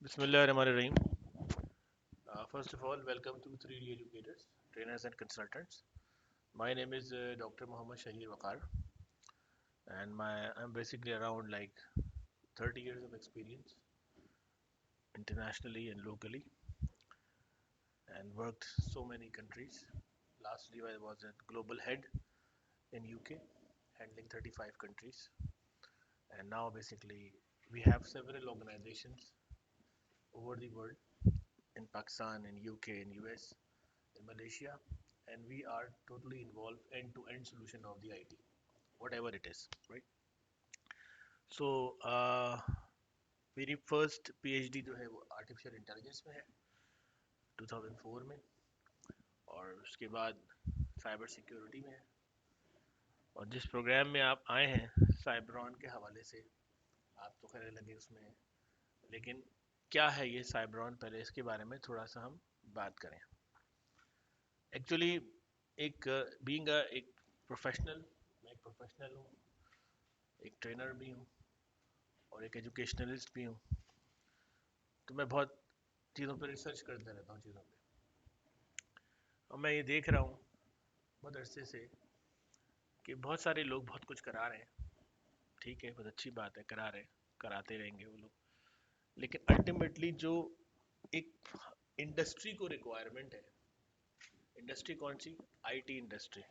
Bismillahirrahmanirrahim. First of all, welcome to 3D Educators, Trainers and Consultants. My name is Dr. Muhammad Shahir Waqar, and I'm basically around like 30 years of experience internationally and locally, and worked so many countries. Lastly, I was a global head in UK, handling 35 countries, and now basically we have several organizations over the world in Pakistan, in UK, in US, in Malaysia, and we are totally involved end-to-end solution of the IT, whatever it is, right? So मेरी first PhD जो है वो artificial intelligence में है 2004 में, और उसके बाद साइबर सिक्योरिटी में है। और जिस प्रोग्राम में आप आए हैं साइबरॉन के हवाले से, आप तो खैर लगे उसमें, लेकिन क्या है ये साइबरॉन, पहले इसके बारे में थोड़ा सा हम बात करें। एक्चुअली एक बीइंग एक प्रोफेशनल, मैं एक प्रोफेशनल हूँ, एक ट्रेनर भी हूँ और एक एजुकेशनलिस्ट भी हूँ, तो मैं बहुत चीज़ों पर रिसर्च करता रहता हूँ चीज़ों पे। और मैं ये देख रहा हूँ बहुत अरसे से कि बहुत सारे लोग बहुत कुछ करा रहे हैं, ठीक है, बहुत अच्छी बात है, करा रहे हैं, कराते रहेंगे वो लोग, लेकिन अल्टीमेटली जो एक इंडस्ट्री को रिक्वायरमेंट है, इंडस्ट्री कौन सी, आईटी इंडस्ट्री,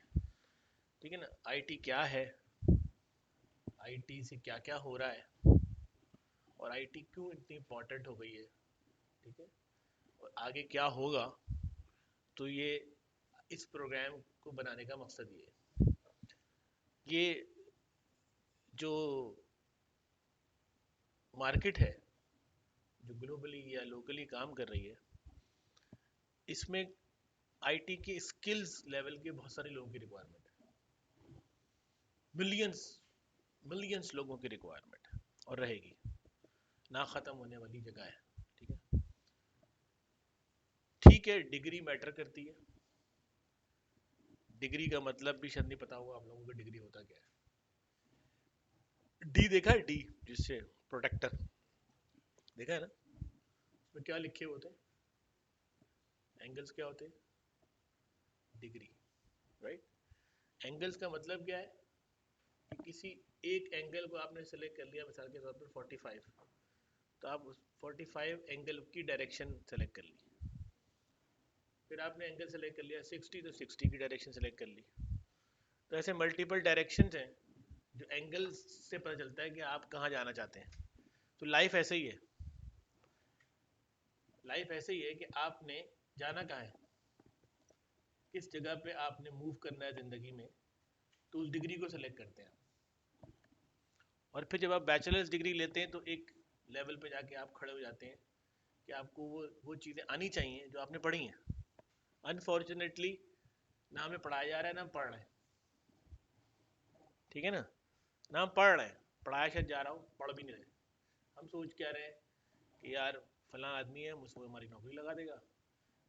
ठीक है ना। आईटी क्या है, आईटी से क्या क्या हो रहा है, और आईटी क्यों इतनी इम्पोर्टेंट हो गई है, ठीक है, और आगे क्या होगा, तो ये इस प्रोग्राम को बनाने का मकसद ये जो मार्केट है जो ग्लोबली या लोकली काम कर रही है, इसमें आईटी के स्किल्स लेवल के बहुत सारे लोगों की रिक्वायरमेंट है, मिलियंस मिलियंस लोगों की रिक्वायरमेंट है, और रहेगी, ना ख़त्म होने वाली जगह है, ठीक है। ठीक है, डिग्री मैटर करती है, डिग्री का मतलब भी शायद नहीं पता होगा आप लोगों को, डिग्री होता क्या है। डी देखा है, डी जिससे प्रोटेक्टर, देखा है ना, उसमें क्या लिखे होते हैं, एंगल्स क्या होते हैं, डिग्री, राइट। एंगल्स का मतलब क्या है कि किसी एक एंगल को आपने सेलेक्ट कर लिया, मिसाल के तौर पर 45, तो आप उस 45 एंगल की डायरेक्शन सेलेक्ट कर ली, फिर आपने एंगल सेलेक्ट कर लिया 60, तो 60 की डायरेक्शन सेलेक्ट कर ली। तो ऐसे मल्टीपल डायरेक्शंस हैं जो एंगल्स से पता चलता है कि आप कहाँ जाना चाहते हैं। तो लाइफ ऐसे ही है, लाइफ ऐसे ही है कि आपने जाना कहाँ है, किस जगह पे आपने मूव करना है ज़िंदगी में, तो उस डिग्री को सेलेक्ट करते हैं। और फिर जब आप बैचलर्स डिग्री लेते हैं तो एक लेवल पे जाके आप खड़े हो जाते हैं कि आपको वो चीज़ें आनी चाहिए जो आपने पढ़ी हैं। अनफॉर्चुनेटली ना हमें पढ़ाया जा रहा है ना हम पढ़ रहे हैं, ठीक है ना, ना हम पढ़ रहे हैं, पढ़ाया शायद जा रहा हूँ, पढ़ भी नहीं रहे। हम सोच क्या रहे हैं कि यार फला आदमी है, मुझको हमारी नौकरी लगा देगा,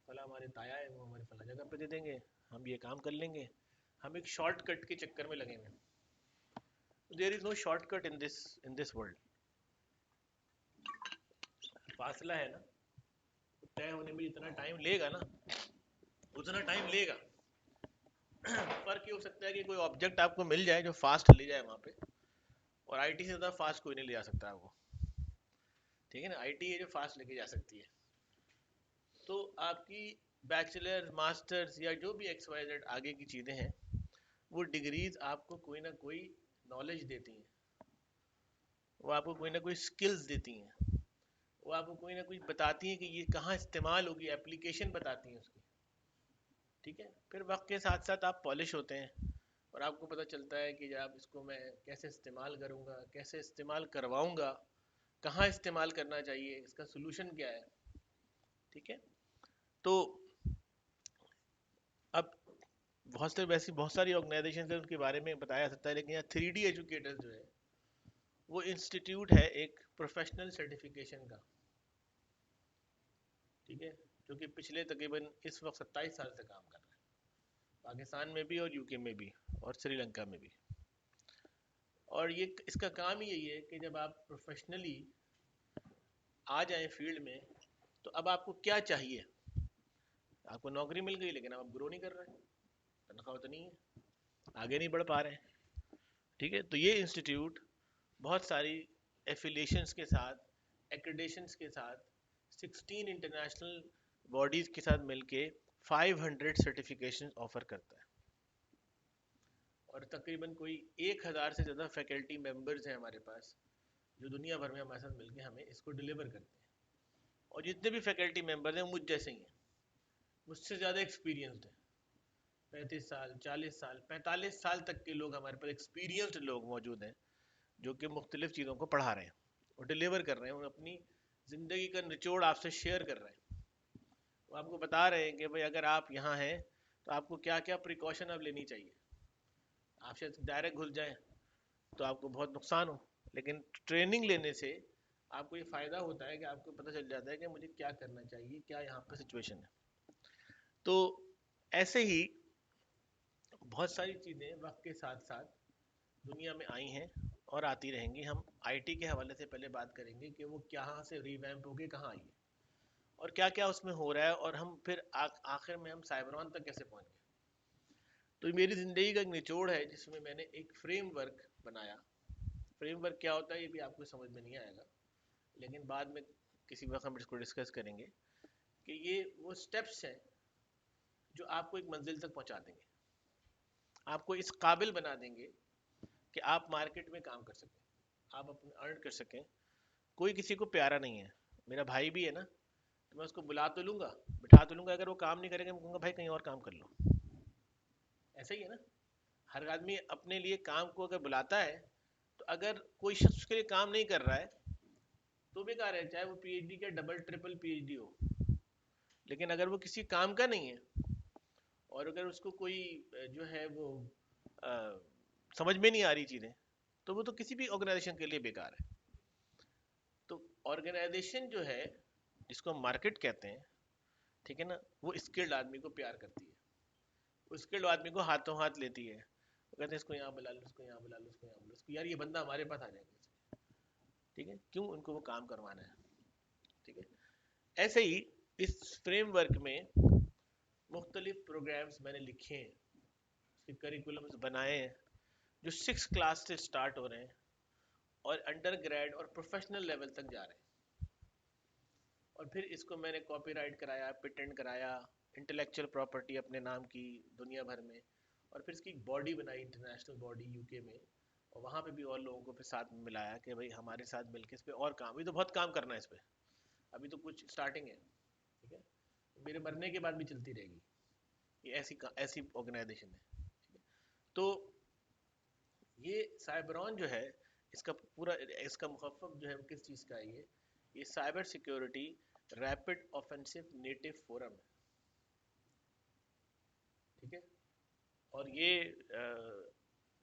फला हमारे ताया है वो हमारे फला जगह पे दे देंगे, हम ये काम कर लेंगे। हम एक शॉर्टकट के चक्कर में लगे हुए हैं। There is no shortcut in this world. फासला है ना, तय होने में जितना टाइम लेगा ना उतना टाइम लेगा। फर्क ये हो सकता है कि कोई ऑब्जेक्ट आपको मिल जाए जो फास्ट ले जाए वहाँ पे, और आईटी से ज़्यादा फास्ट कोई नहीं ले जा सकता आपको, ठीक है ना। आईटी है जो फास्ट लेके जा सकती है। तो आपकी बैचलर मास्टर्स या जो भी एक्स वाई जेड आगे की चीज़ें हैं, वो डिग्रीज आपको कोई ना कोई नॉलेज देती हैं, वो आपको कोई ना कोई स्किल्स देती हैं, वो आपको कोई ना कोई बताती हैं कि ये कहाँ इस्तेमाल होगी, एप्लीकेशन बताती हैं उसकी, ठीक है। फिर वक्त के साथ साथ आप पॉलिश होते हैं और आपको पता चलता है कि आप इसको मैं कैसे इस्तेमाल करूँगा, कैसे इस्तेमाल करवाऊँगा, कहाँ इस्तेमाल करना चाहिए, इसका सोल्यूशन क्या है, ठीक है। तो अब बहुत से वैसी बहुत सारी ऑर्गेनाइजेशन है, उसके बारे में बताया जा सकता है, लेकिन यहाँ 3D एजुकेटर जो है वो इंस्टीट्यूट है एक प्रोफेशनल सर्टिफिकेशन का, ठीक है, जो कि पिछले तकरीबन इस वक्त 27 साल से काम कर रहा है, पाकिस्तान में भी और यूके में भी और श्रीलंका में भी। और ये इसका काम ही यही है कि जब आप प्रोफेशनली आ जाएं फील्ड में, तो अब आपको क्या चाहिए? आपको नौकरी मिल गई लेकिन अब आप ग्रो नहीं कर रहे, तनख्वाह तो नहीं है, आगे नहीं बढ़ पा रहे हैं। ठीक है, तो ये इंस्टीट्यूट बहुत सारी एफिलिएशंस के साथ, एक्रेडिशंस के साथ, 16 इंटरनेशनल बॉडीज के साथ मिलके 500 सर्टिफिकेशन ऑफर करता है, और तकरीबन कोई 1000 से ज़्यादा फैकल्टी मेंबर्स हैं हमारे पास, जो दुनिया भर में हमारे साथ मिलके हमें इसको डिलीवर करते हैं। और जितने भी फैकल्टी मेंबर्स हैं मुझ जैसे ही हैं, मुझसे ज़्यादा एक्सपीरियंसड हैं। 35 साल, 40 साल, 45 साल तक के लोग हमारे पास, एक्सपीरियंसड लोग मौजूद हैं, जो कि मुख्तलिफ चीज़ों को पढ़ा रहे हैं और डिलीवर कर रहे हैं, और अपनी ज़िंदगी का निचोड़ आपसे शेयर कर रहे हैं। वो आपको बता रहे हैं कि भाई अगर आप यहाँ हैं तो आपको क्या क्या प्रिकॉशन अब लेनी चाहिए। आप शायद डायरेक्ट घुस जाएं तो आपको बहुत नुकसान हो, लेकिन ट्रेनिंग लेने से आपको ये फ़ायदा होता है कि आपको पता चल जाता है कि मुझे क्या करना चाहिए, क्या यहाँ पर सिचुएशन है। तो ऐसे ही बहुत सारी चीज़ें वक्त के साथ साथ दुनिया में आई हैं और आती रहेंगी। हम आईटी के हवाले से पहले बात करेंगे कि वो कहाँ से रिवैम्प होके कहाँ आई है और क्या क्या उसमें हो रहा है, और हम फिर आखिर में हम साइबरॉन तक कैसे पहुँच गए। तो मेरी ज़िंदगी का एक निचोड़ है जिसमें मैंने एक फ्रेमवर्क बनाया। फ्रेमवर्क क्या होता है ये भी आपको समझ में नहीं आएगा, लेकिन बाद में किसी वक्त हम इसको डिस्कस करेंगे कि ये वो स्टेप्स हैं जो आपको एक मंजिल तक पहुंचा देंगे, आपको इस काबिल बना देंगे कि आप मार्केट में काम कर सकें, आप अपने अर्न कर सकें। कोई किसी को प्यारा नहीं है। मेरा भाई भी है ना, तो मैं उसको बुला तो लूँगा, बिठा तो लूँगा, अगर वो काम नहीं करेगा मैं कहूँगा भाई कहीं और काम कर लो। ऐसा ही है ना, हर आदमी अपने लिए काम को अगर बुलाता है, तो अगर कोई शख्स उसके लिए काम नहीं कर रहा है तो बेकार है, चाहे वो पीएचडी का डबल ट्रिपल पीएचडी हो। लेकिन अगर वो किसी काम का नहीं है और अगर उसको कोई जो है वो आ, समझ में नहीं आ रही चीज़ें, तो वो तो किसी भी ऑर्गेनाइजेशन के लिए बेकार है। तो ऑर्गेनाइजेशन जो है, जिसको हम मार्केट कहते हैं, ठीक है ना, वो स्किल्ड आदमी को प्यार करती है, वो स्किल्ड आदमी को हाथों हाथ लेती है। वो कहते हैं इसको यहाँ बुला लो, इसको यहाँ बुला लो, इसको यहाँ बुला लो, यार ये बंदा हमारे पास आ जाएगा। ठीक है, क्यों? उनको वो काम करवाना है। ठीक है, ऐसे ही इस फ्रेमवर्क में मुख्तलिफ प्रोग्राम्स मैंने लिखे हैं, उसके करिकुलम्स बनाए हैं, जो 6 क्लास से स्टार्ट हो रहे हैं और अंडर ग्रेड और प्रोफेशनल लेवल तक जा रहे हैं। और फिर इसको मैंने कॉपीराइट कराया, पेटेंट कराया, इंटेलेक्चुअल प्रॉपर्टी अपने नाम की दुनिया भर में, और फिर इसकी एक बॉडी बनाई, इंटरनेशनल बॉडी यूके में, और वहाँ पे भी और लोगों को फिर साथ में मिलाया कि भाई हमारे साथ मिलकर इस पर और काम, अभी तो बहुत काम करना है इस पर, अभी तो कुछ स्टार्टिंग है। ठीक है, मेरे मरने के बाद भी चलती रहेगी, ये ऐसी ऐसी ऑर्गेनाइजेशन है। तो ये साइबरॉन जो है, इसका पूरा इसका मुखफ़्फ़फ़ जो है वो किस चीज़ का है, ये cyber security rapid offensive native forum है। ठीक है, और ये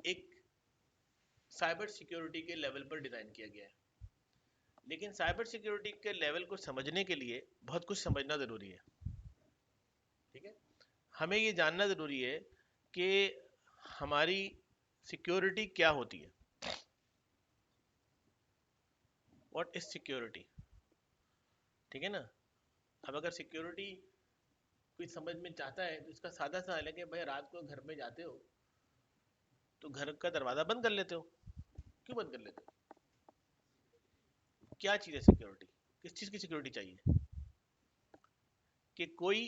एक साइबर सिक्योरिटी के लेवल पर डिज़ाइन किया गया है। लेकिन साइबर सिक्योरिटी के लेवल को समझने के लिए बहुत कुछ समझना ज़रूरी है। ठीक है, हमें ये जानना ज़रूरी है कि हमारी सिक्योरिटी क्या होती है। What is security? ठीक है ना, अब अगर सिक्योरिटी कोई समझ में चाहता है तो इसका सादा सा हल है कि भाई रात को घर में जाते हो तो घर का दरवाज़ा बंद कर लेते हो। क्यों बंद कर लेते हो? क्या चीज़ है सिक्योरिटी? किस चीज़ की सिक्योरिटी चाहिए? कि कोई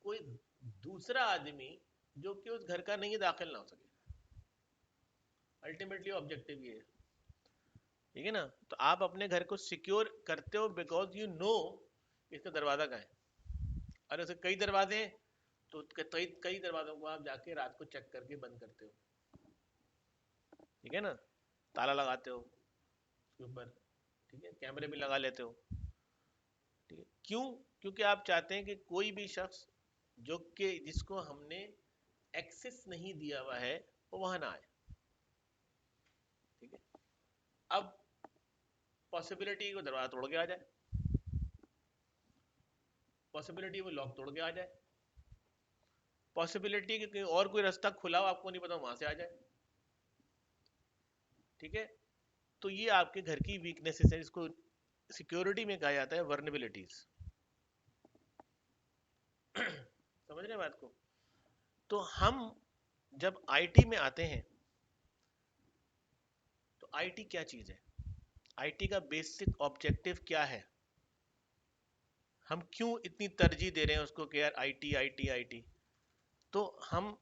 कोई दूसरा आदमी जो कि उस घर का नहीं है दाखिल ना हो सके। अल्टीमेटली ऑब्जेक्टिव ये है। ठीक है ना, तो आप अपने घर को सिक्योर करते हो बिकॉज यू नो इसका दरवाज़ा कहाँ है। और ऐसे कई दरवाजे हैं तो कई कई दरवाजों को आप जाके रात को चेक करके बंद करते हो। ठीक है ना, ताला लगाते हो उसके ऊपर, ठीक है, कैमरे भी लगा लेते हो। ठीक है, क्यों? क्योंकि आप चाहते हैं कि कोई भी शख्स जो कि जिसको हमने एक्सेस नहीं दिया हुआ है वो वहां ना आए। ठीक है, अब पॉसिबिलिटी वो दरवाजा तोड़ के आ जाए, पॉसिबिलिटी वो लॉक तोड़ के आ जाए, पॉसिबिलिटी कि और कोई रास्ता खुला हो आपको नहीं पता वहां से आ जाए। ठीक है, तो ये आपके घर की वीकनेसेस है, इसको सिक्योरिटी में कहा जाता है वर्नेबिलिटीज। समझ रहे हैं बात को? तो हम जब आईटी में आते हैं, तो आईटी क्या चीज है, आईटी का बेसिक ऑब्जेक्टिव क्या है, हम क्यों इतनी तरजीह दे रहे हैं उसको कि यार आईटी आईटी आईटी। तो हम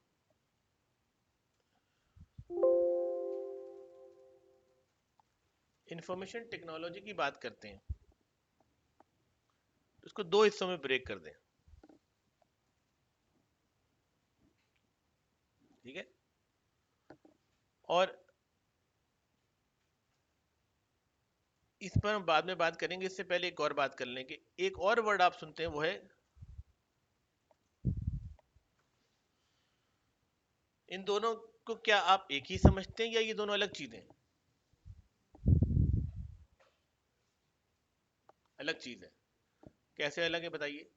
इंफॉर्मेशन टेक्नोलॉजी की बात करते हैं, तो इसको दो हिस्सों में ब्रेक कर दें, ठीक है? और इस पर हम बाद में बात करेंगे, इससे पहले एक और बात कर लें कि एक और वर्ड आप सुनते हैं, वो है, इन दोनों को क्या आप एक ही समझते हैं या ये दोनों अलग चीजें हैं? अलग चीज है। कैसे अलग है बताइए?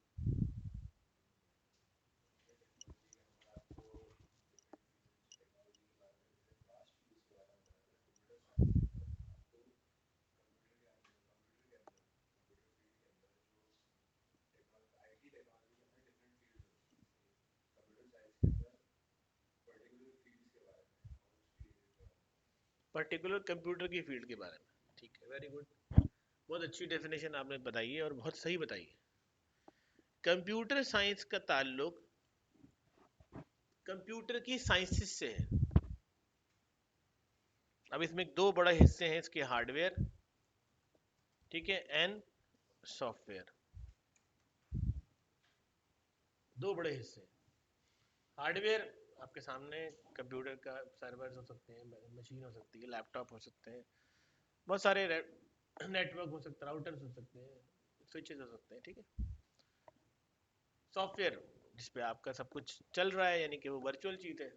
पर्टिकुलर कंप्यूटर की फील्ड के बारे में, ठीक है, वेरी गुड, बहुत अच्छी डेफिनेशन आपने बताई है और बहुत सही बताई है। कंप्यूटर साइंस का ताल्लुक कंप्यूटर की साइंसिस से है। अब इसमें दो बड़े हिस्से हैं इसके, हार्डवेयर, ठीक है, एंड सॉफ्टवेयर, दो बड़े हिस्से। हार्डवेयर आपके सामने कंप्यूटर का सर्वर हो सकते हैं, मशीन हो सकती है, लैपटॉप हो सकते हैं, बहुत सारे नेटवर्क हो सकते हैं, राउटर्स हो सकते हैं, स्विचेस हो सकते हैं, ठीक है। सॉफ्टवेयर जिसपे आपका सब कुछ चल रहा है, यानी कि वो वर्चुअल चीज है,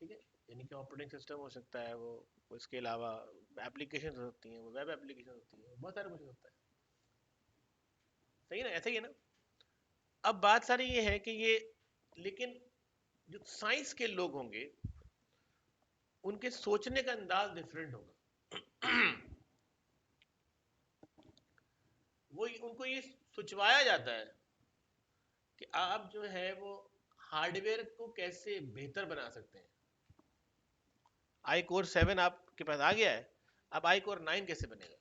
ठीक है, यानी कि ऑपरेटिंग सिस्टम हो सकता है वो, इसके अलावा एप्लीकेशन हो सकती हैं, वो वेब एप्लीकेशन होती है, बहुत सारा कुछ हो सकता है, सही है ना, ऐसा ही है ना। अब बात सारी ये है कि ये, लेकिन जो साइंस के लोग होंगे उनके सोचने का अंदाज डिफरेंट होगा। वो उनको ये सोचवाया जाता है कि आप जो है वो हार्डवेयर को कैसे बेहतर बना सकते हैं। आई कोर 7 आपके पास आ गया है, अब आई कोर 9 कैसे बनेगा?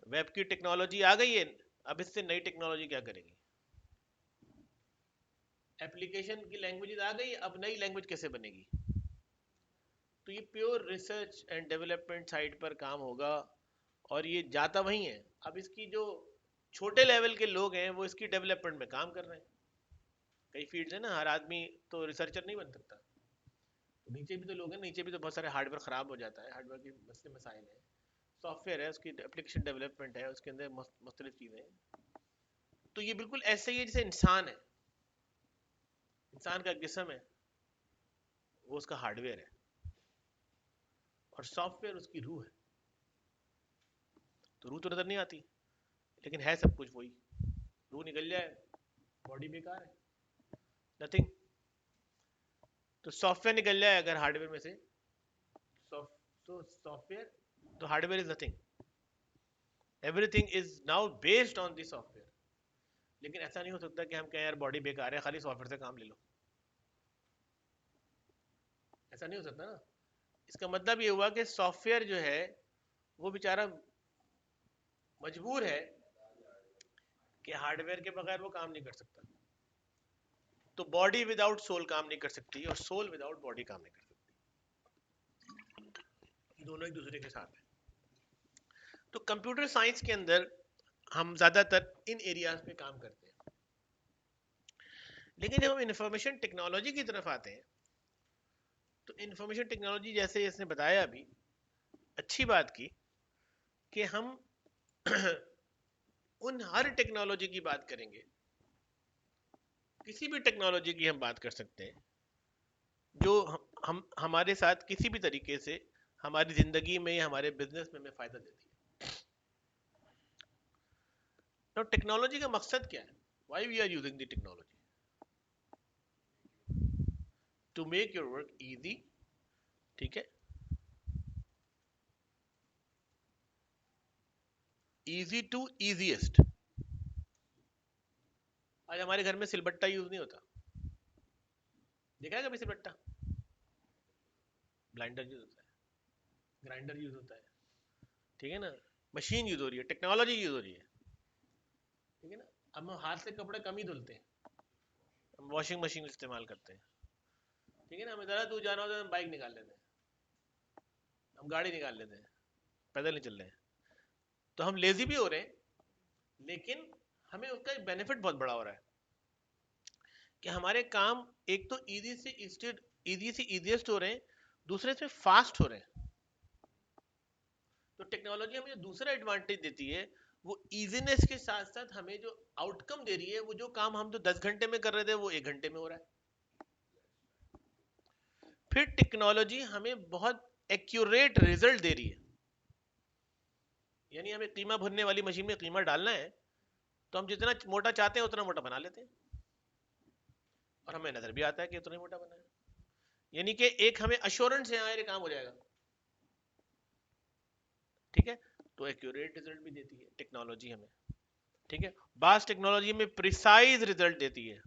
वेब की टेक्नोलॉजी आ गई है, अब इससे नई टेक्नोलॉजी क्या करेगी? एप्लीकेशन की लैंग्वेज आ गई, अब नई लैंग्वेज कैसे बनेगी? तो ये pure research and development side पर काम होगा, और ये जाता वही है। अब इसकी जो छोटे लेवल के लोग हैं वो इसकी डेवलपमेंट में काम कर रहे हैं। कई फील्ड्स है ना, हर आदमी तो रिसर्चर नहीं बन सकता, तो नीचे भी तो लोग हैं, नीचे भी तो बहुत सारे हार्डवेयर खराब हो जाता है, हार्डवेयर के मसले मसाइल है, सॉफ्टवेयर है, उसकी एप्लीकेशन डेवलपमेंट है, उसके अंदर मुख्तलिफ चीज़ें हैं। तो ये बिल्कुल ऐसे ही है जैसे इंसान है, इंसान का जिस्म है, वो उसका हार्डवेयर है, और सॉफ्टवेयर उसकी रूह है। तो रूह तो नजर नहीं आती, लेकिन है सब कुछ वही। रूह निकल जाए, बॉडी बेकार है, नथिंग। तो सॉफ्टवेयर निकल जाए अगर हार्डवेयर में से, तो सॉफ्टवेयर, तो hardware is nothing, everything is now based on the software. लेकिन ऐसा नहीं हो सकता कि हम कहें यार बॉडी बेकार है, खाली सॉफ्टवेयर से काम ले लो, ऐसा नहीं हो सकता ना। इसका मतलब ये हुआ कि सॉफ्टवेयर जो है वो बेचारा मजबूर है कि हार्डवेयर के बगैर वो काम नहीं कर सकता। तो बॉडी विदाउट सोल काम नहीं कर सकती, और सोल विदाउट बॉडी काम नहीं कर सकती, दोनों एक दूसरे के साथ है। तो कंप्यूटर साइंस के अंदर हम ज्यादातर इन एरियाज पे काम करते हैं। लेकिन जब हम इंफॉर्मेशन टेक्नोलॉजी की तरफ आते हैं, तो इंफॉर्मेशन टेक्नोलॉजी जैसे इसने बताया अभी, अच्छी बात की कि हम उन हर टेक्नोलॉजी की बात करेंगे, किसी भी टेक्नोलॉजी की हम बात कर सकते हैं जो हम हमारे साथ किसी भी तरीके से हमारी जिंदगी में या हमारे बिजनेस में हमें फायदा देती है। तो टेक्नोलॉजी का मकसद क्या है? Why we are using the technology? To make your work easy, ठीक है, इजी टू इजीएस्ट। आज हमारे घर में सिलबट्टा यूज नहीं होता, देखा है कभी सिलबट्टा? ब्लाइंडर यूज होता है, ग्राइंडर यूज होता है, ठीक है ना, मशीन यूज हो रही है, टेक्नोलॉजी यूज हो रही है, ठीक है ना। अब हम हाथ से कपड़े कम ही धुलते हैं, हम वॉशिंग मशीन इस्तेमाल करते हैं, ठीक है ना। हमें ज़रा दूर जाना हो तो हम बाइक निकाल लेते हैं, हम गाड़ी निकाल लेते हैं, पैदल नहीं चल रहे हैं। तो हम लेजी भी हो रहे हैं, लेकिन हमें उसका एक बेनिफिट बहुत बड़ा हो रहा है कि हमारे काम एक तो इजी से इजीएस्ट हो रहे हैं, दूसरे से फास्ट हो रहे हैं। तो टेक्नोलॉजी हमें जो दूसरा एडवांटेज देती है वो इजीनेस के साथ साथ हमें जो आउटकम दे रही है, वो जो काम हम तो 10 घंटे में कर रहे थे वो 1 घंटे में हो रहा है। फिर टेक्नोलॉजी हमें बहुत एक्यूरेट रिजल्ट दे रही है, यानी हमें कीमा भुनने वाली मशीन में कीमा डालना है तो हम जितना मोटा चाहते हैं उतना मोटा बना लेते हैं, और हमें नजर भी आता है कि उतना ही मोटा बना है, यानी कि एक हमें अश्योरेंस है हाँ ये काम हो जाएगा, ठीक है। तो एक्यूरेट रिजल्ट भी देती है टेक्नोलॉजी हमें, ठीक है। बास टेक्नोलॉजी में प्रिसाइज रिजल्ट देती है।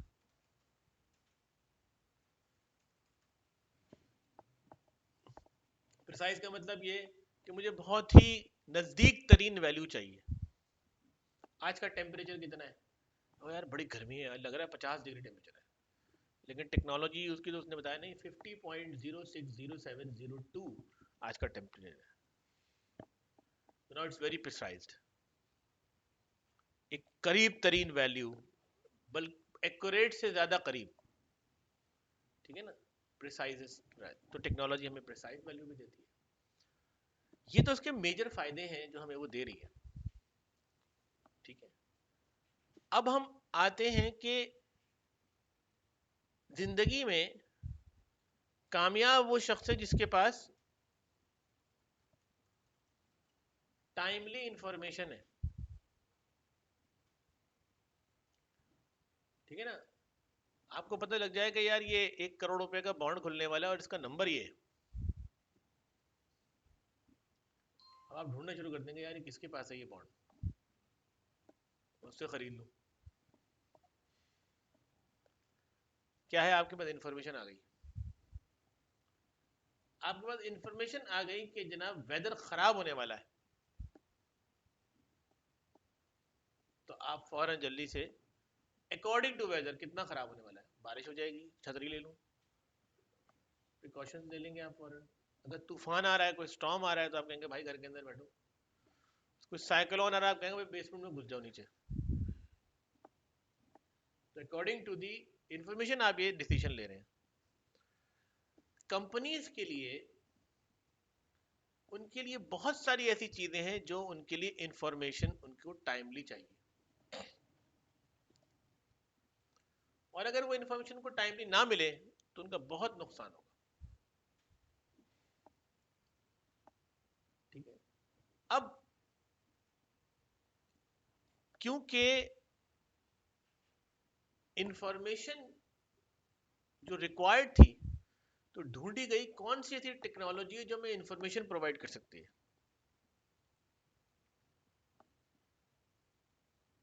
प्रिसाइज का मतलब ये कि मुझे बहुत ही नजदीक तरीन वैल्यू चाहिए। आज का टेम्परेचर कितना है? ओ यार बड़ी गर्मी है, लग रहा है 50 डिग्री टेम्परेचर है, लेकिन टेक्नोलॉजी यूज की तो उसने बताया नहीं 50.060702 आज का टेम्परेचर है। नाउ इट्स वेरी प्रिसाइज्ड, एक करीब तरीन वैल्यू, बल्कि एक्यूरेट से ज्यादा करीब, ठीक है ना, प्रिसाइज। तो टेक्नोलॉजी हमें प्रिसाइज वैल्यू भी देती है। ये तो उसके मेजर फायदे हैं जो हमें वो दे रही है, ठीक है। अब हम आते हैं कि जिंदगी में कामयाब वो शख्स है जिसके पास टाइमली इंफॉर्मेशन है, ठीक है ना। आपको पता लग जाए कि यार ये 1 करोड़ रुपए का बॉन्ड खुलने वाला है और इसका नंबर ये है, अब आप ढूंढना शुरू कर देंगे यार ये किसके पास है ये बॉन्ड, उससे खरीद लो। क्या है, आपके पास इंफॉर्मेशन आ गई, आपके पास इंफॉर्मेशन आ गई कि जनाब वेदर खराब होने वाला है, तो आप फौरन जल्दी से अकॉर्डिंग टू वेदर कितना खराब होने वाला है, बारिश हो जाएगी, छतरी ले लूं, प्रिकॉशन ले लेंगे आप फौरन। अगर तूफान आ रहा है, कोई स्टॉर्म आ रहा है, तो आप कहेंगे भाई घर के अंदर बैठो। कोई साइक्लोन आ रहा है, आप कहेंगे भाई बेसमेंट में घुस जाओ नीचे। तो अकॉर्डिंग टू दी इंफॉर्मेशन आप ये डिसीजन ले रहे हैं। कंपनीज के लिए, उनके लिए बहुत सारी ऐसी चीजें हैं जो उनके लिए इंफॉर्मेशन उनको टाइमली चाहिए, और अगर वो इंफॉर्मेशन को टाइमली ना मिले तो उनका बहुत नुकसान होगा, ठीक है। अब क्योंकि इंफॉर्मेशन जो रिक्वायर्ड थी, तो ढूंढी गई कौन सी ऐसी टेक्नोलॉजी है जो हमें इंफॉर्मेशन प्रोवाइड कर सकती है,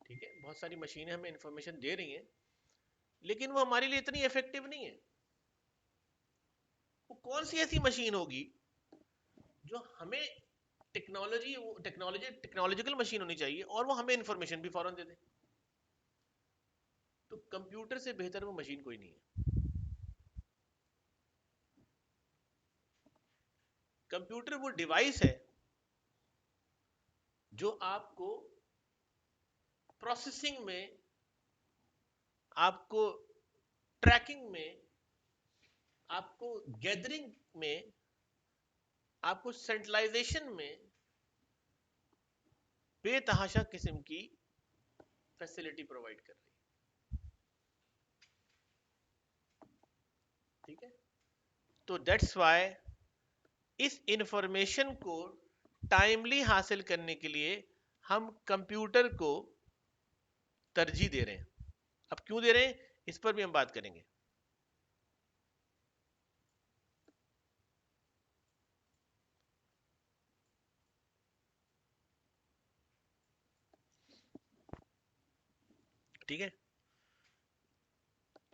ठीक है। बहुत सारी मशीनें हमें इंफॉर्मेशन दे रही हैं, लेकिन वो हमारे लिए इतनी इफेक्टिव नहीं है। वो कौन सी ऐसी मशीन होगी जो हमें टेक्नोलॉजिकल मशीन होनी चाहिए और वो हमें इंफॉर्मेशन भी फौरन दे दे। तो कंप्यूटर से बेहतर वो मशीन कोई नहीं है। कंप्यूटर वो डिवाइस है जो आपको प्रोसेसिंग में, आपको ट्रैकिंग में, आपको गैदरिंग में, आपको सेंट्रलाइजेशन में बेतहाशा किस्म की फैसिलिटी प्रोवाइड कर रही है, ठीक है। तो दैट्स वाई इस इंफॉर्मेशन को टाइमली हासिल करने के लिए हम कंप्यूटर को तरजीह दे रहे हैं। अब क्यों दे रहे हैं इस पर भी हम बात करेंगे। ठीक है।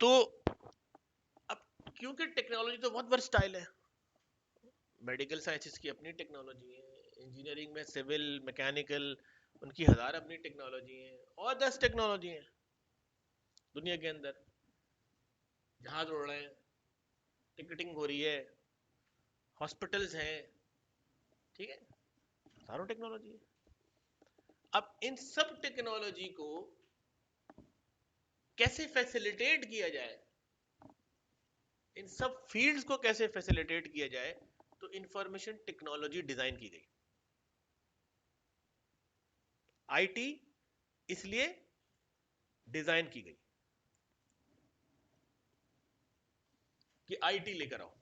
तो अब क्योंकि टेक्नोलॉजी तो बहुत वर्सटाइल है, मेडिकल साइंसेस की अपनी टेक्नोलॉजी है, इंजीनियरिंग में सिविल मैकेनिकल उनकी हजार अपनी टेक्नोलॉजी है, और 10 टेक्नोलॉजी है दुनिया के अंदर। जहाज उड़ रहे हैं, टिकटिंग हो रही है, हॉस्पिटल्स हैं, ठीक है, सारों टेक्नोलॉजी है। अब इन सब टेक्नोलॉजी को कैसे फैसिलिटेट किया जाए, इन सब फील्ड्स को कैसे फैसिलिटेट किया जाए, तो इंफॉर्मेशन टेक्नोलॉजी डिजाइन की गई, आईटी इसलिए डिजाइन की गई कि आईटी लेकर आओ।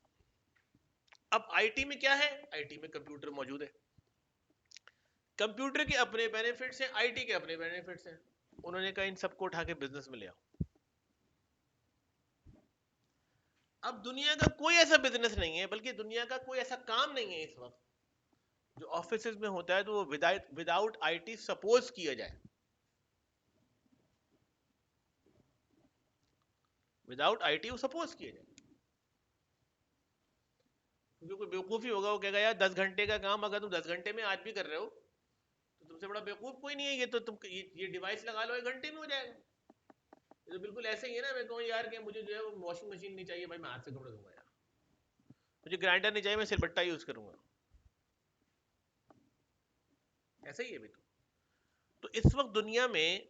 अब आईटी में क्या है, आईटी में कंप्यूटर मौजूद है, कंप्यूटर के अपने बेनिफिट्स हैं, आईटी के अपने बेनिफिट्स हैं, उन्होंने कहा इन सबको उठा के बिजनेस में ले आओ। अब दुनिया का कोई ऐसा बिजनेस नहीं है, बल्कि दुनिया का कोई ऐसा काम नहीं है इस वक्त जो ऑफिस में होता है तो वो विदाउट आईटी सपोज किया जाए, विदाउट आईटी वो सपोज किया जाए। क्योंकि कोई बेवकूफी होगा, वो कहेगा यार 10 घंटे का काम अगर तुम 10 घंटे में आज भी कर रहे हो तो तुमसे बड़ा बेवकूफ कोई नहीं है, ये तो तुम ये डिवाइस लगा लो 1 घंटे में हो जाएगा। ये तो बिल्कुल ऐसे ही है ना, मैं कहूँ यार कि मुझे जो है वो वॉशिंग मशीन नहीं चाहिए भाई, मैं हाथ से कपड़े धोऊंगा यार, मुझे ग्राइंडर नहीं चाहिए मैं सिलबट्टा यूज करूंगा, ऐसा ही है भी। तो इस वक्त दुनिया में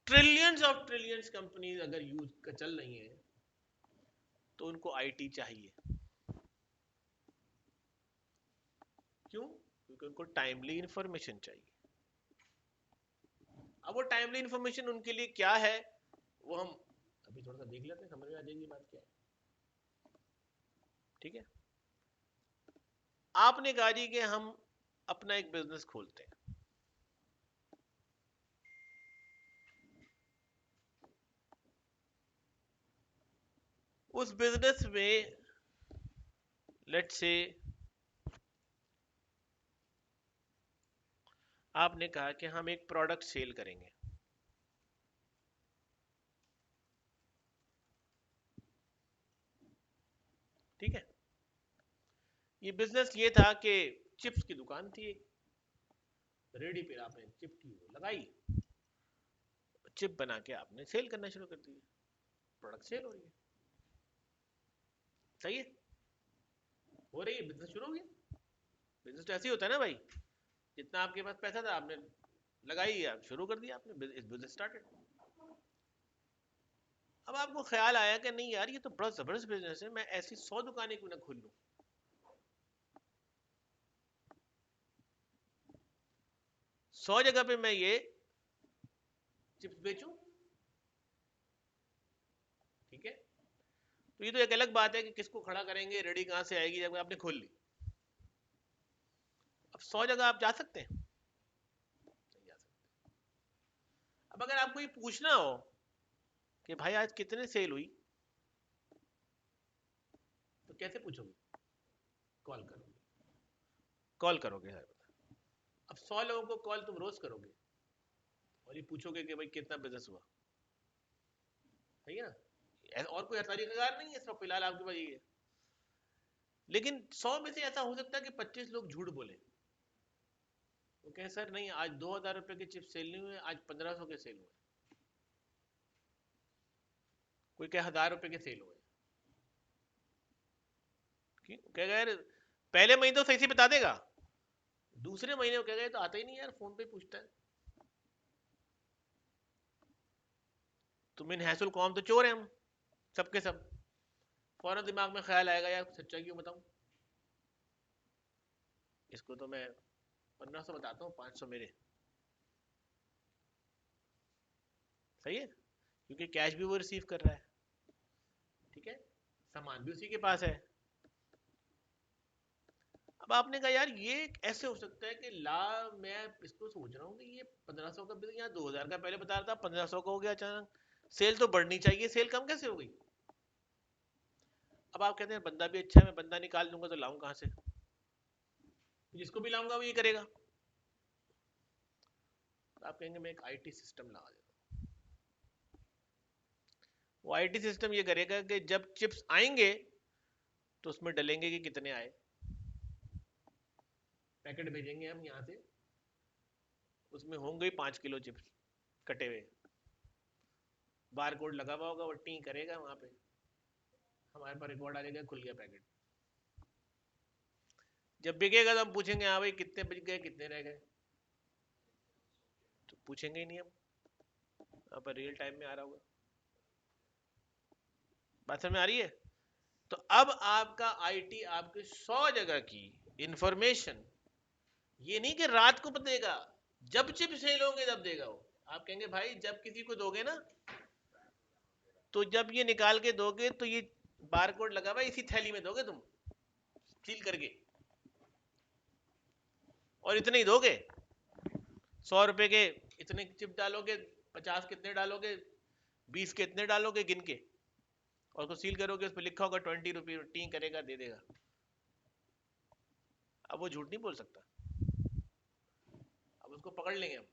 ट्रिलियंस कंपनीज अगर यूज कर चल रही हैं तो उनको आईटी चाहिए। क्यों? क्योंकि उनको टाइमली इंफॉर्मेशन चाहिए। अब वो टाइमली इंफॉर्मेशन उनके लिए क्या है, वो हम अभी थोड़ा सा देख लेते हैं, समझ में आ जाएगी बात क्या है। ठीक है, आपने कहा जी कि हम अपना एक बिजनेस खोलते हैं, उस बिजनेस में लेट्स से आपने कहा कि हम एक प्रोडक्ट सेल करेंगे, ठीक है। ये बिजनेस ये था कि चिप्स की दुकान थी एक, रेडी पे आपने चिप की वो लगाई, चिप बना के आपने सेल करना शुरू कर दिया, प्रोडक्ट सेल हो रही है, सही है, हो रही है, बिजनेस शुरू हो गया। बिजनेस तो ऐसे ही होता है ना भाई, जितना आपके पास पैसा था आपने लगाई, आप शुरू कर दिया आपने, बिजनेस स्टार्टेड। अब आपको ख्याल आया कि नहीं यार ये तो बड़ा जबरदस्त बिजनेस है, मैं ऐसी 100 दुकानें क्यों ना खोल लूं, 100 जगह पे मैं ये चिप्स बेचूं, ठीक है। तो ये तो एक अलग बात है कि किसको खड़ा करेंगे, रेडी कहां से आएगी, जब आपने खोल ली। अब 100 जगह आप जा सकते हैं, नहीं जा सकते। अब अगर आपको ये पूछना हो कि भाई आज कितने सेल हुई, तो कैसे पूछोगे, कॉल करोगे, कॉल करोगे सर। अब 100 लोगों को कॉल तुम रोज करोगे और ये पूछोगे कि भाई कितना बिजनेस हुआ, सही है ना, और कोई तरीकाकार नहीं है, सब फिलहाल आपके पास ये है। लेकिन 100 में से ऐसा हो सकता है कि 25 लोग झूठ बोले, वो कहे सर नहीं आज 2000 रुपए के चिप्स सेल नहीं हुए, आज 1500 के सेल हुए, कोई कहे 1000 रुपए के सेल हुए। कहेगा यार पहले महीने तो सही से बता देगा, दूसरे महीने वो कहेगा तो आता ही नहीं यार, फोन पे पूछता है। तुम इन हैसुल कौम तो चोर है हम सबके सब, फौरन दिमाग में ख्याल आएगा यार सच्चाई क्यों बताऊं, इसको तो मैं 1500 बताता हूँ, 500 मेरे, सही है, क्योंकि कैश भी वो रिसीव कर रहा है, ठीक है, सामान भी उसी के पास है। अब आपने कहा यार ये ऐसे हो सकता है कि ला, मैं इसको सोच रहा हूँ कि ये 1500 का बिल यहाँ 2000 का पहले बता रहा था, 1500 का हो गया अचानक, सेल तो बढ़नी चाहिए, सेल कम कैसे हो गई। अब आप कहते हैं बंदा भी अच्छा है, मैं बंदा निकाल दूंगा तो लाऊं कहां से, जिसको भी लाऊंगा वो ये करेगा। तो आप कहेंगे मैं एक आईटी सिस्टम लगा देता हूं, वो आईटी सिस्टम ये करेगा कि जब चिप्स आएंगे तो उसमें डलेंगे कि कितने आए, पैकेट भेजेंगे हम यहाँ से, उसमें होंगे ही 5 किलो चिप्स कटे हुए, बार कोड लगा हुआ होगा, वो टी करेगा वहां पे, हमारे पास रिकॉर्ड आ जाएगा, खुल गया पैकेट। जब बिकेगा तो हम पूछेंगे हाँ भाई कितने बिक गए, कितने रह गए, तो पूछेंगे ही नहीं हम, यहाँ पर रियल टाइम में आ रहा होगा। बात समझ में आ रही है? तो अब आपका आईटी आपके 100 जगह की इंफॉर्मेशन, ये नहीं कि रात को देगा, जब चिप सेल होंगे तब देगा वो। आप कहेंगे भाई जब किसी को दोगे ना, तो जब ये निकाल के दोगे तो ये बार कोड लगा हुआ इसी थैली में दोगे तुम, सील करके, और इतने ही दोगे। 100 रुपए के इतने चिप डालोगे, 50 कितने डालोगे, 20 के इतने डालोगे गिन के, और उसको सील करोगे, उस पर लिखा होगा 20 रुपये, टी करेगा दे देगा। अब वो झूठ नहीं बोल सकता, अब उसको पकड़ लेंगे हम।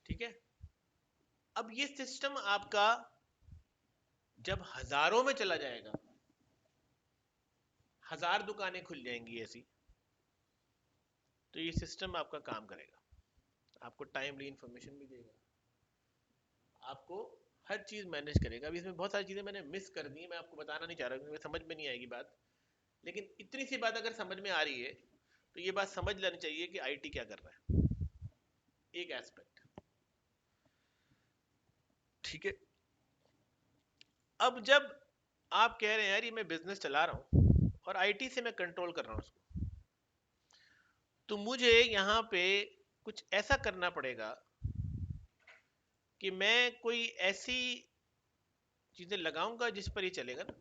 ठीक है? अब ये सिस्टम आपका जब हजारों में चला जाएगा, 1000 दुकानें खुल जाएंगी ऐसी, तो ये सिस्टम आपका काम करेगा, आपको टाइमली इंफॉर्मेशन भी देगा, आपको हर चीज मैनेज करेगा। अभी इसमें बहुत सारी चीजें मैंने मिस कर दी, मैं आपको बताना नहीं चाह रहा क्योंकि समझ में नहीं आएगी बात, लेकिन इतनी सी बात अगर समझ में आ रही है तो ये बात समझ लेनी चाहिए कि आईटी क्या कर रहा है, एक एस्पेक्ट। ठीक है? अब जब आप कह रहे हैं यार ये मैं बिजनेस चला रहा हूं और आईटी से मैं कंट्रोल कर रहा हूं उसको, तो मुझे यहां पे कुछ ऐसा करना पड़ेगा कि मैं कोई ऐसी चीजें लगाऊंगा जिस पर ये चलेगा ना,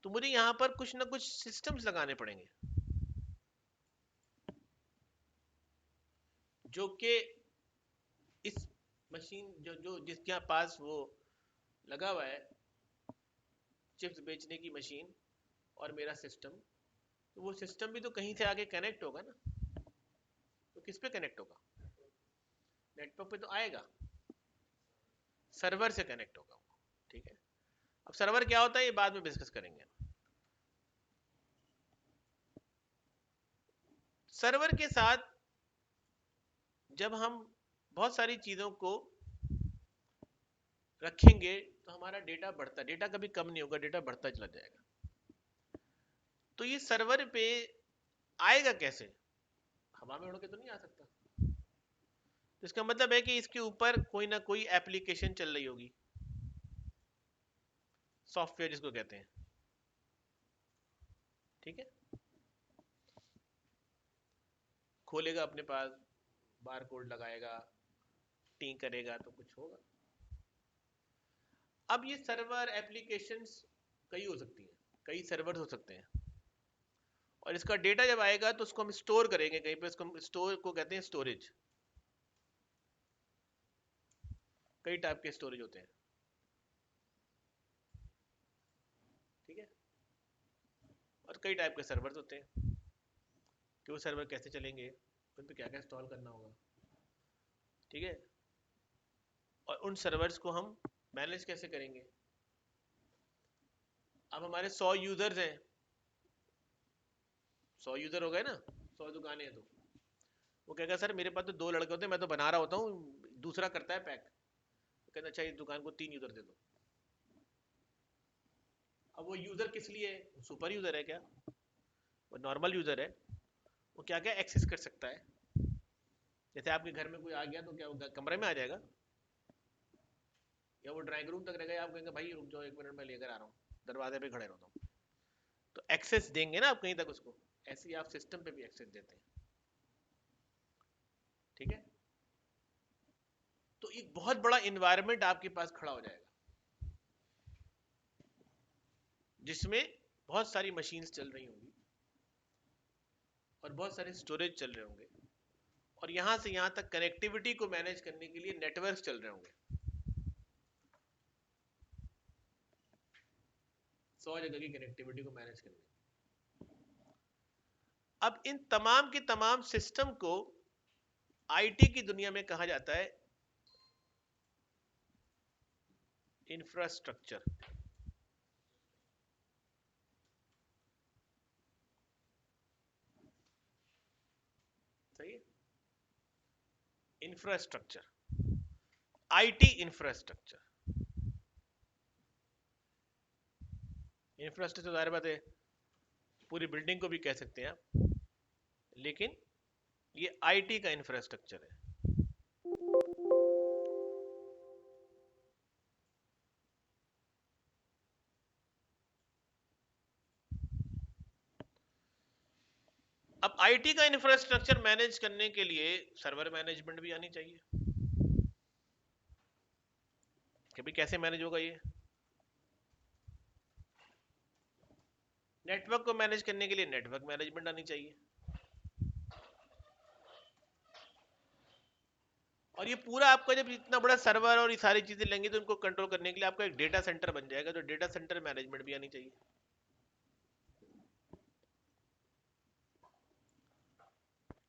तो मुझे यहां पर कुछ ना कुछ सिस्टम्स लगाने पड़ेंगे जो कि इस मशीन जो जो जिसके पास वो लगा हुआ है चिप्स बेचने की मशीन और मेरा सिस्टम, तो वो सिस्टम भी तो कहीं से आगे कनेक्ट होगा ना, तो किस पे कनेक्ट होगा? नेटवर्क पे तो आएगा, सर्वर से कनेक्ट होगा वो। ठीक है? अब सर्वर क्या होता है ये बाद में डिस्कस करेंगे। सर्वर के साथ जब हम बहुत सारी चीजों को रखेंगे तो हमारा डेटा बढ़ता, डेटा कभी कम नहीं होगा, डेटा बढ़ता चला जाएगा। तो ये सर्वर पे आएगा कैसे? हवा में उड़ के तो नहीं आ सकता, तो इसका मतलब है कि इसके ऊपर कोई ना कोई एप्लीकेशन चल रही होगी, सॉफ्टवेयर जिसको कहते हैं। ठीक है? खोलेगा अपने पास, बार कोड लगाएगा, टी करेगा तो कुछ होगा। अब ये सर्वर एप्लीकेशंस कई हो सकती हैं, कई सर्वर हो सकते हैं, और इसका डेटा जब आएगा तो उसको हम स्टोर करेंगे कहीं पे, उसको स्टोर को कहते हैं स्टोरेज। कई टाइप के स्टोरेज होते हैं। ठीक है? और कई टाइप के सर्वर्स होते हैं कि वो सर्वर कैसे चलेंगे, उन पे क्या क्या इंस्टॉल करना होगा। ठीक है? और उन सर्वर्स को हम मैनेज कैसे करेंगे? अब हमारे 100 यूजर्स हैं, 100 यूजर हो गए ना, 100 दुकानें हैं, तो वो कहेगा सर मेरे पास तो 2 लड़के होते हैं, मैं तो बना रहा होता हूँ, दूसरा करता है पैक। तो कहता अच्छा इस दुकान को 3 यूजर दे दो। अब वो यूजर किस लिए है? सुपर यूजर है क्या? वो नॉर्मल यूजर है, वो क्या क्या एक्सेस कर सकता है? जैसे आपके घर में कोई आ गया तो क्या वो कमरे में आ जाएगा, या वो ड्राइंग रूम तक रहेगा, या आप कहेंगे भाई रुक जाओ 1 मिनट में लेकर आ रहा हूँ, दरवाजे पे खड़े रहता हूँ, तो एक्सेस देंगे ना आप कहीं तक उसको। ऐसे ही आप सिस्टम पे भी एक्सेस देते हैं। ठीक है? तो एक बहुत बड़ा इन्वायरमेंट आपके पास खड़ा हो जाएगा जिसमें बहुत सारी मशीन्स चल रही होंगी और बहुत सारे स्टोरेज चल रहे होंगे, और यहां से यहां तक कनेक्टिविटी को मैनेज करने के लिए नेटवर्क चल रहे होंगे, 100 जगह की कनेक्टिविटी को मैनेज करने। अब इन तमाम के तमाम सिस्टम को आईटी की दुनिया में कहा जाता है इंफ्रास्ट्रक्चर, सही है, इंफ्रास्ट्रक्चर, आईटी इंफ्रास्ट्रक्चर। इंफ्रास्ट्रक्चर जाहिर बात है पूरी बिल्डिंग को भी कह सकते हैं आप, लेकिन ये आईटी का इंफ्रास्ट्रक्चर है। अब आईटी का इंफ्रास्ट्रक्चर मैनेज करने के लिए सर्वर मैनेजमेंट भी आनी चाहिए कि भाई कैसे मैनेज होगा ये। नेटवर्क को मैनेज करने के लिए नेटवर्क मैनेजमेंट आनी चाहिए। और ये पूरा आपका जब इतना बड़ा सर्वर और ये सारी चीजें लेंगे तो उनको कंट्रोल करने के लिए आपका एक डेटा सेंटर बन जाएगा, तो डेटा सेंटर मैनेजमेंट भी आनी चाहिए।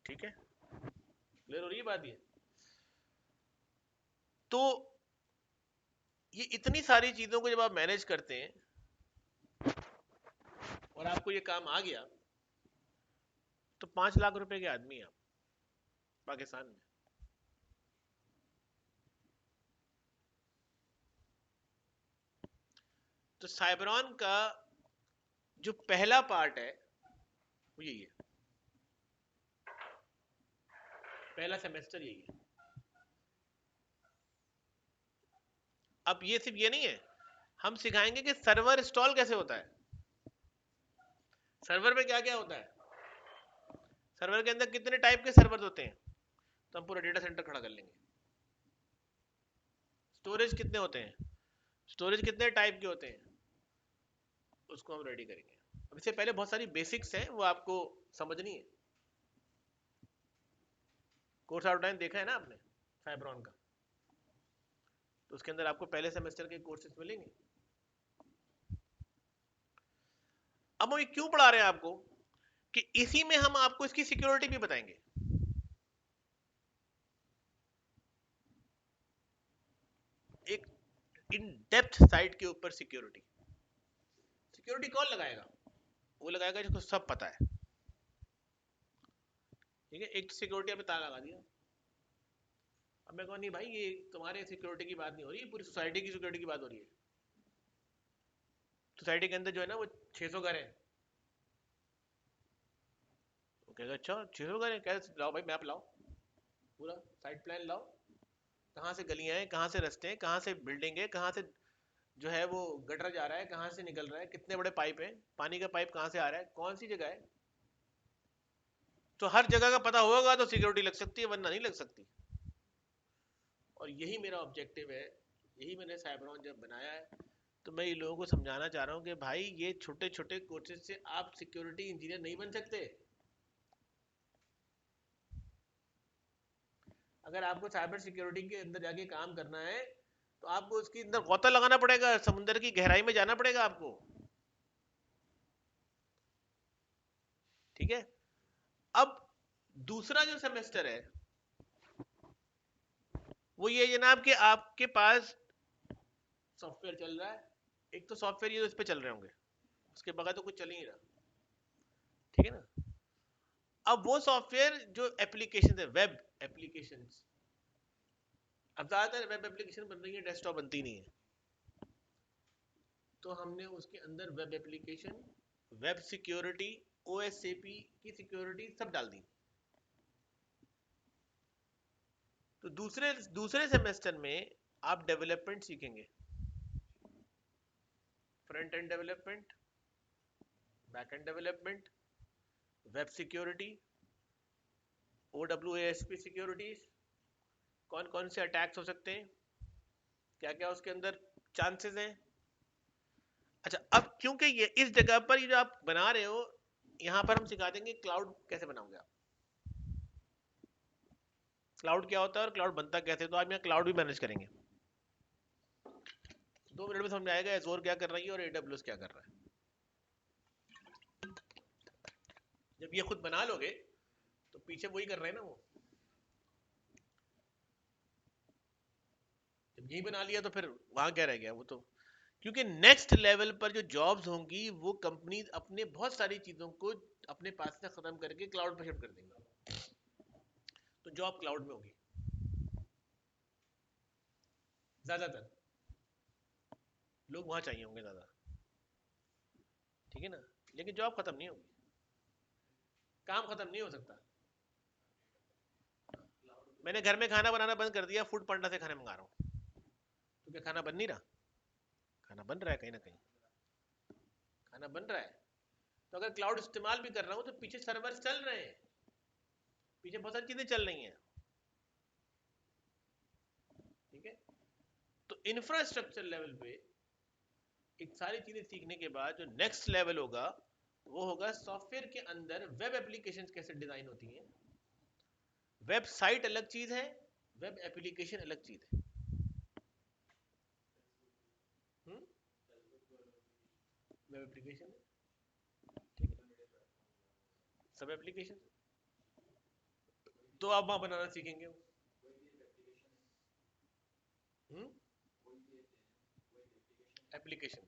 ठीक है, क्लियर हो रही है बात ये? तो ये इतनी सारी चीजों को जब आप मैनेज करते हैं और आपको ये काम आ गया, तो 5 लाख रुपए के आदमी हैं आप पाकिस्तान में। तो साइबरॉन का जो पहला पार्ट है वो यही है, पहला सेमेस्टर यही है। अब ये सिर्फ ये नहीं है, हम सिखाएंगे कि सर्वर इंस्टॉल कैसे होता है, सर्वर में क्या क्या होता है, सर्वर के अंदर कितने टाइप के सर्वर होते हैं, तो हम पूरा डेटा सेंटर खड़ा कर लेंगे। स्टोरेज कितने होते हैं, स्टोरेज कितने टाइप के होते हैं, उसको हम रेडी करेंगे। अब इससे पहले बहुत सारी बेसिक्स हैं, वो आपको समझनी है। कोर्स आउटलाइन देखा है ना आपने साइबरॉन का, तो उसके अंदर आपको पहले सेमेस्टर के कोर्सेज मिलेंगे। अब हम ये क्यों पढ़ा रहे हैं आपको, कि इसी में हम आपको इसकी सिक्योरिटी भी बताएंगे। एक इन डेप्थ साइट के ऊपर सिक्योरिटी, सिक्योरिटी कौन लगाएगा, वो लगाएगा जिसको सब पता है। ठीक है, एक सिक्योरिटी आपने ताला लगा दिया, अब मैं कहूँ नहीं भाई ये तुम्हारे सिक्योरिटी की बात नहीं हो रही, पूरी सोसाइटी की सिक्योरिटी की बात हो रही है। सोसाइटी के अंदर जो है ना वो 600 घर है, वो कहेगा अच्छा 600 घर है, कैसे लाओ भाई मैप लाओ, पूरा साइट प्लान लाओ, कहाँ से गलियां हैं, कहाँ से रास्ते हैं, कहाँ से बिल्डिंग है, कहाँ से जो है वो गटर जा रहा है, कहाँ से निकल रहा है, कितने बड़े पाइप है, पानी का पाइप कहाँ से आ रहा है, कौन सी जगह है। तो हर जगह का पता होगा तो सिक्योरिटी लग सकती है, वरना नहीं लग सकती। और यही मेरा ऑब्जेक्टिव है, यही मैंने साइबरॉन जब बनाया है, तो मैं ये लोगों को समझाना चाह रहा हूँ कि भाई ये छोटे छोटे कोर्सेज से आप सिक्योरिटी इंजीनियर नहीं बन सकते। अगर आपको साइबर सिक्योरिटी के अंदर जाके काम करना है तो आपको उसके अंदर गोता लगाना पड़ेगा, समुद्र की गहराई में जाना पड़ेगा आपको। ठीक है, अब दूसरा जो सेमेस्टर है वो ये जनाब कि आपके पास सॉफ्टवेयर चल रहा है, एक तो सॉफ्टवेयर ये इस पे चल रहे होंगे, उसके बगैर तो कुछ चल ही नहीं रहा। ठीक है ना, अब वो सॉफ्टवेयर जो एप्लीकेशन है, वेब एप्लीकेशन, अब ज्यादातर वेब एप्लीकेशन बन रही है, डेस्कटॉप बनती नहीं है, तो हमने उसके अंदर web application, web security, OSAP की सिक्योरिटी सब डाल दी। तो दूसरे दूसरे सेमेस्टर में आप डेवलपमेंट सीखेंगे, front end development, back and development, web security, OWASP securities, कौन कौन से अटैक्स हो सकते हैं, क्या क्या उसके अंदर चांसेस हैं। अच्छा, अब क्योंकि ये इस जगह पर ये जो आप बना रहे हो, यहां पर हम सिखा देंगे क्लाउड कैसे बनाओगे आप, क्लाउड क्या होता है और क्लाउड बनता कैसे, तो आप यहाँ क्लाउड भी मैनेज करेंगे। 2 मिनट में समझ आएगा एज़ोर क्या कर रही है और AWS क्या कर रहा है। जब ये खुद बना लोगे तो पीछे वही कर रहे हैं ना वो, जब यही बना लिया तो फिर वहां क्या रह गया वो तो, क्योंकि नेक्स्ट लेवल पर जो जॉब्स होंगी वो कंपनी अपने बहुत सारी चीजों को अपने पास से खत्म करके क्लाउड पर शिफ्ट कर देंगी, तो जॉब क्लाउड में होगी ज्यादातर, लोग वहां चाहिए होंगे ज्यादा, ठीक है ना। लेकिन जॉब खत्म नहीं होगी, काम खत्म नहीं हो सकता। मैंने घर में खाना बनाना बंद कर दिया, फूड पांडा से खाना मंगा रहा हूँ, तो क्या खाना बन नहीं रहा? खाना बन रहा है कहीं ना कहीं, खाना बन रहा है। तो अगर क्लाउड इस्तेमाल भी कर रहा हूँ तो पीछे सर्वर चल रहे हैं, पीछे बहुत सारी चीजें चल रही हैं, ठीक है। तो इंफ्रास्ट्रक्चर लेवल पे एक सारी चीजें सीखने के बाद जो नेक्स्ट लेवल होगा वो होगा सॉफ्टवेयर के अंदर वेब एप्लीकेशंस कैसे डिजाइन होती हैं। वेबसाइट अलग चीज है, वेब एप्लीकेशन अलग चीज है। वेब एप्लीकेशन, ठीक है, सब एप्लीकेशन, तो आप वहां बनाना सीखेंगे। एप्लीकेशन,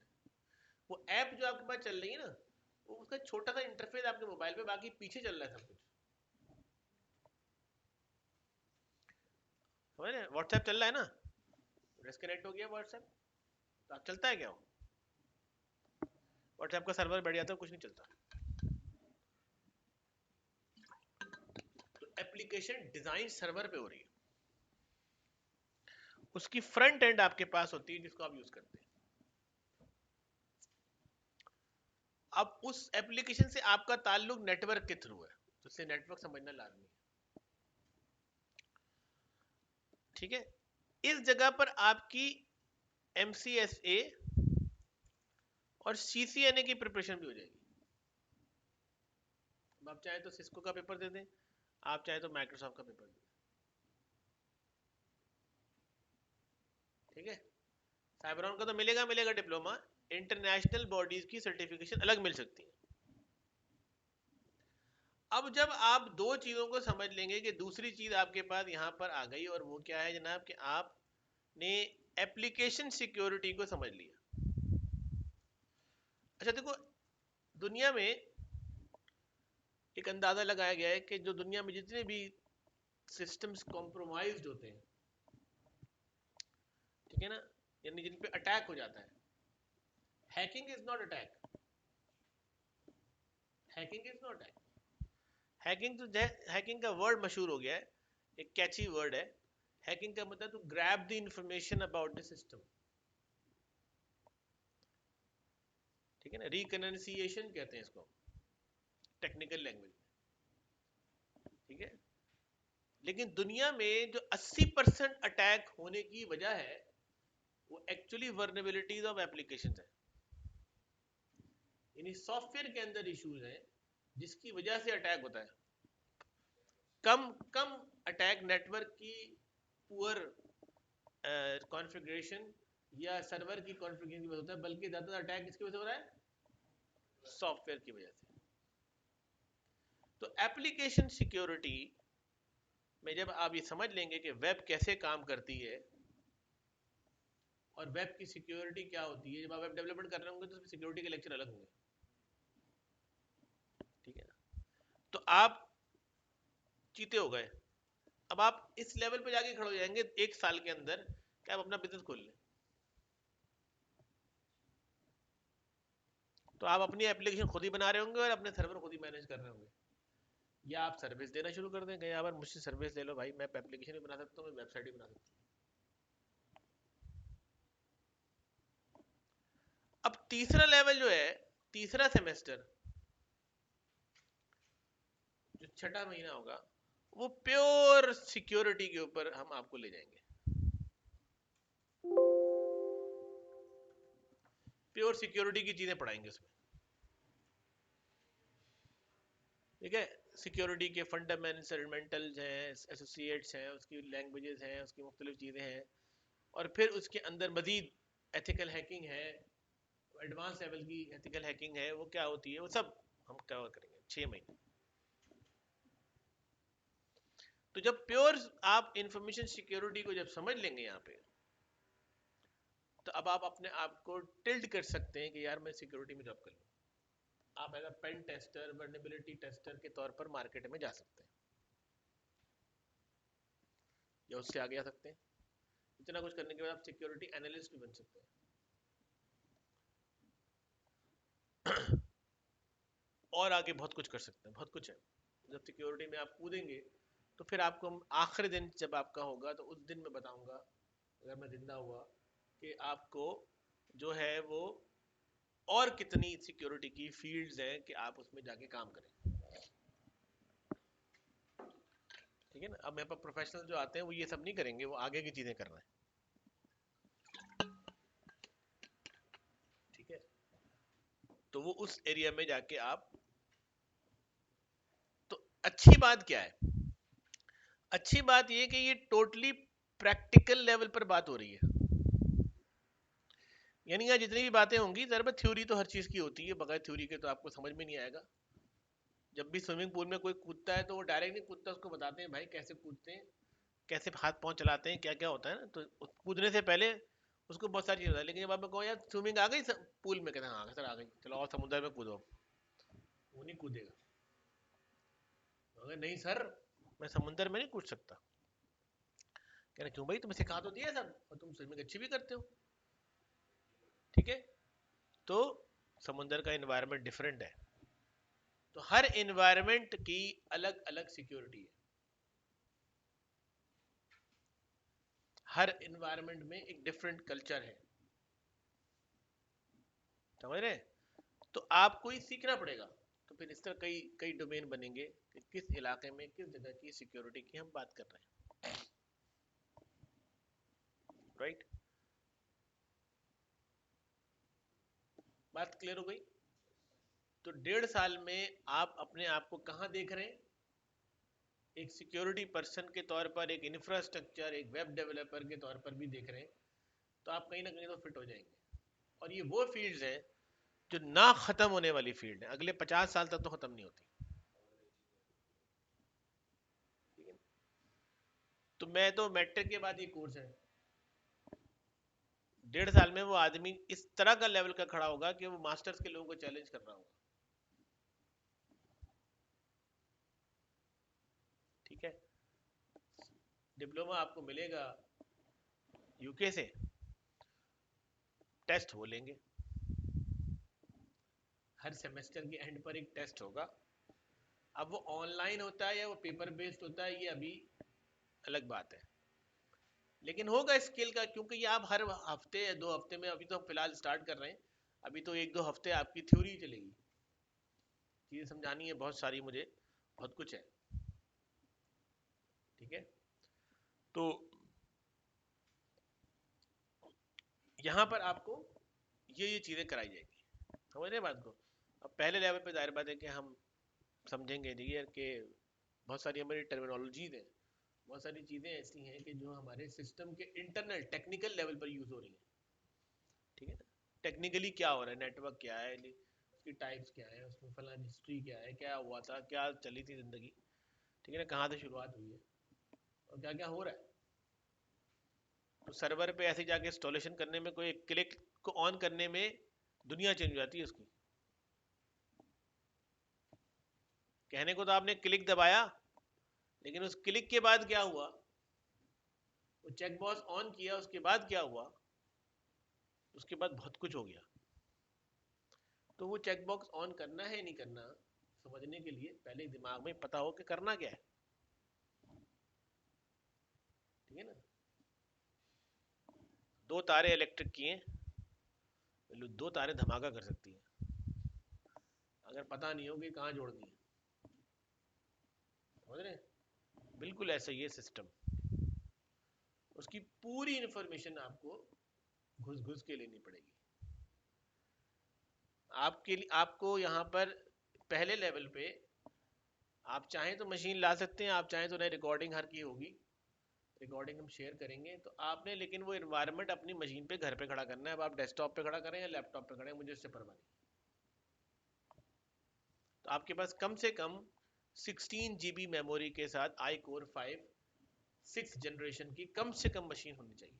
वो ऐप जो आपके पास चल रही है ना, वो उसका छोटा सा इंटरफेस आपके मोबाइल पे, बाकी पीछे चल रहा है सब कुछ, समझ रहे हैं? व्हाट्सएप चल रहा है ना, डिस्कनेक्ट हो गया व्हाट्सएप, तो आप चलता है क्या? व्हाट्सएप का सर्वर बैठ जाता है, कुछ नहीं चलता। तो एप्लीकेशन डिजाइन सर्वर पे हो रही है, उसकी फ्रंट एंड आपके पास होती है जिसको आप यूज करते हैं। अब उस एप्लीकेशन से आपका ताल्लुक नेटवर्क के थ्रू है, तो इसलिए नेटवर्क समझना लाजमी है, ठीक है। इस जगह पर आपकी MCSA और CCNA की प्रिपरेशन भी हो जाएगी। आप चाहे तो सिस्को का पेपर दे दें, आप चाहे तो माइक्रोसॉफ्ट का पेपर दे दें, ठीक है। साइबरॉन का तो मिलेगा मिलेगा डिप्लोमा, इंटरनेशनल बॉडीज की सर्टिफिकेशन अलग मिल सकती है। अब जब आप दो चीजों को समझ लेंगे कि दूसरी चीज आपके पास यहां पर आ गई, और वो क्या है जनाब कि आपने एप्लीकेशन सिक्योरिटी को समझ लिया। अच्छा देखो, दुनिया में एक अंदाजा लगाया गया है कि जो दुनिया में जितने भी सिस्टम्स कॉम्प्रोमाइज्ड होते हैं, ठीक है ना, यानी जिन पे अटैक हो जाता है, hacking is not attack, hacking is not attack. Hacking तो हैकिंग का वर्ड मशहूर हो गया है, एक कैची वर्ड है। हैकिंग का मतलब to grab the information about the system, ठीक है ना, रिकनसिएशन कहते हैं इसको टेक्निकल लैंग्वेज, ठीक है। लेकिन दुनिया में जो 80% अटैक होने की वजह है वो एक्चुअली वर्नेबिलिटीज ऑफ एप्लीकेशन है, यानी सॉफ्टवेयर के अंदर इश्यूज हैं जिसकी वजह से अटैक होता है। कम कम अटैक नेटवर्क की पुअर कॉन्फ़िगरेशन या सर्वर की कॉन्फ़िगरेशन की वजह होता है, बल्कि ज्यादातर अटैक किसकी वजह से हो रहा है? सॉफ्टवेयर की वजह से। तो एप्लीकेशन सिक्योरिटी में जब आप ये समझ लेंगे कि वेब कैसे काम करती है और वेब की सिक्योरिटी क्या होती है, जब आप वेब डेवलपमेंट कर रहे होंगे तो सिक्योरिटी के लेक्चर अलग होंगे, ठीक है ना। तो आप चीते हो गए, अब आप इस लेवल पे जाके खड़े हो जाएंगे 1 साल के अंदर कि आप अपना बिजनेस खोल लें, तो आप अपनी एप्लीकेशन खुद ही बना रहे होंगे और अपने सर्वर खुद ही मैनेज कर रहे होंगे, या आप सर्विस देना शुरू कर देंगे, यार मुझसे सर्विस ले लो भाई, मैं एप्लीकेशन भी बना सकता हूँ, मैं वेबसाइट भी बना सकता हूँ। अब तीसरा लेवल जो है, तीसरा सेमेस्टर जो छठा महीना होगा, वो प्योर सिक्योरिटी के ऊपर हम आपको ले जाएंगे, प्योर सिक्योरिटी की चीजें पढ़ाएंगे उसमें, ठीक है। सिक्योरिटी के फंडामेंटल्स हैं, एसोसिएट्स हैं, उसकी लैंग्वेजेस हैं, उसकी मुख्तलिफ चीज़ें हैं, और फिर उसके अंदर मजीद एथिकल हैकिंग है, एडवांस लेवल की एथिकल हैकिंग है, वो क्या होती है, वो सब हम कवर करेंगे 6 महीने। तो जब प्योर आप इंफॉर्मेशन सिक्योरिटी को जब समझ लेंगे यहाँ पे, तो अब आप अपने आप को टिल्ट कर सकते हैं कि यार मैं सिक्योरिटी में जॉब कर लूँ। आप as a pen tester, vulnerability tester के तौर पर मार्केट में जा सकते हैं, या उससे आगे आ सकते हैं। इतना कुछ करने के बाद आप सिक्योरिटी एनालिस्ट भी बन सकते हैं। और आगे बहुत कुछ कर सकते हैं, बहुत कुछ है। जब सिक्योरिटी में आप कूदेंगे तो फिर आपको आखिरी दिन जब आपका होगा तो उस दिन मैं बताऊंगा, अगर मैं जिंदा हुआ, कि आपको जो है वो और कितनी सिक्योरिटी की फील्ड्स हैं कि आप उसमें जाके काम करें। ठीक है ना। अब मेरे पास प्रोफेशनल जो आते हैं वो ये सब नहीं करेंगे, वो आगे की चीजें कर रहे हैं। ठीक है, तो वो उस एरिया में जाके आप, तो अच्छी बात क्या है? अच्छी बात ये कि ये टोटली प्रैक्टिकल लेवल पर बात हो रही है। यानी यहाँ जितनी भी बातें होंगी, जरा थ्योरी तो हर चीज की होती है, बगैर थ्योरी के तो आपको समझ में नहीं आएगा। जब भी स्विमिंग पूल में कोई कूदता है तो वो डायरेक्ट नहीं कूदता, उसको बताते हैं भाई कैसे कूदते हैं, कैसे हाथ पांव चलाते हैं, क्या क्या होता है ना। तो कूदने से पहले उसको बहुत सारी चीज़ होता है। लेकिन जब आप कहो यार स्विमिंग आ गई पूल में, कहते हैं हाँ सर आ गई, चलो और समुद्र में कूदो, वो नहीं कूदेगा। अगर नहीं सर मैं समुद्र में नहीं कूद सकता, कह रहे क्यों भाई, तुम्हें सिखा तो दिया सब और तुम स्विमिंग अच्छी भी करते हो। ठीक है, तो समुद्र का एनवायरनमेंट डिफरेंट है, तो हर एनवायरनमेंट की अलग अलग सिक्योरिटी है। हर एनवायरनमेंट में एक डिफरेंट कल्चर है, समझ रहे हैं? तो आपको ही सीखना पड़ेगा। तो फिर इस तरह कई कई डोमेन बनेंगे कि किस इलाके में किस जगह की सिक्योरिटी की हम बात कर रहे हैं। राइट, बात क्लियर हो गई? तो 1.5 साल में आप अपने आप को कहाँ देख रहे हैं? एक सिक्योरिटी पर्सन के तौर पर, एक इंफ्रास्ट्रक्चर, एक वेब डेवलपर के तौर पर भी देख रहे हैं, तो आप कहीं ना कहीं तो फिट हो जाएंगे। और ये वो फील्ड्स हैं जो ना खत्म होने वाली फील्ड है, अगले 50 साल तक तो खत्म नहीं होती। ठीक है, तो मैं तो मैट्रिक के बाद ये कोर्स है, 1.5 साल में वो आदमी इस तरह का लेवल का खड़ा होगा कि वो मास्टर्स के लोगों को चैलेंज कर रहा होगा। ठीक है, डिप्लोमा आपको मिलेगा यूके से, टेस्ट वो लेंगे, हर सेमेस्टर के एंड पर एक टेस्ट होगा। अब वो ऑनलाइन होता है या वो पेपर बेस्ड होता है, ये अभी अलग बात है, लेकिन होगा स्किल का, क्योंकि ये आप हर हफ्ते या 2 हफ्ते में, अभी तो हम फिलहाल स्टार्ट कर रहे हैं, अभी तो 1-2 हफ्ते आपकी थ्योरी चलेगी, चीजें समझानी है बहुत सारी मुझे, बहुत कुछ है। ठीक है, तो यहाँ पर आपको ये चीजें कराई जाएगी, समझ रहे बात को? अब पहले लेवल पे जाहिर बात है कि हम समझेंगे नहीं है कि बहुत सारी हमारी टर्मिनोलॉजीज हैं, बहुत सारी चीज़ें ऐसी हैं कि जो हमारे सिस्टम के इंटरनल टेक्निकल लेवल पर यूज़ हो रही हैं। ठीक है ना, टेक्निकली क्या हो रहा है, नेटवर्क क्या है, उसकी टाइप्स क्या है, उसमें फलान हिस्ट्री क्या है, क्या हुआ था, क्या चली थी ज़िंदगी, ठीक है ना, कहाँ से शुरुआत हुई है और क्या क्या हो रहा है। तो सर्वर पे ऐसे जाके इंस्टॉलेशन करने में, कोई क्लिक को ऑन करने में दुनिया चेंज हो जाती है उसकी। कहने को तो आपने क्लिक दबाया, लेकिन उस क्लिक के बाद क्या हुआ, वो चेक बॉक्स ऑन किया, उसके बाद क्या हुआ, उसके बाद बहुत कुछ हो गया। तो वो चेक बॉक्स ऑन करना है नहीं करना, समझने के लिए पहले दिमाग में पता हो कि करना क्या है। ठीक है ना, 2 तारे इलेक्ट्रिक किए, दो तारे धमाका कर सकती हैं, अगर पता नहीं हो कि कहाँ जोड़नी है। समझ रहे हैं? बिल्कुल ऐसा ही है सिस्टम, उसकी पूरी इंफॉर्मेशन आपको घुस घुस के लेनी पड़ेगी। आपके लिए आपको यहाँ पर पहले लेवल पे, आप चाहें तो मशीन ला सकते हैं, आप चाहें तो नई रिकॉर्डिंग हर की होगी, रिकॉर्डिंग हम शेयर करेंगे, तो आपने लेकिन वो इन्वायरमेंट अपनी मशीन पे घर पे खड़ा करना है। अब आप डेस्कटॉप पे खड़ा करें या लैपटॉप पे खड़े, मुझे उससे परवाह नहीं। तो आपके पास कम से कम 16 GB मेमोरी के साथ i Core 5 6th जनरेशन की कम से कम मशीन होनी चाहिए।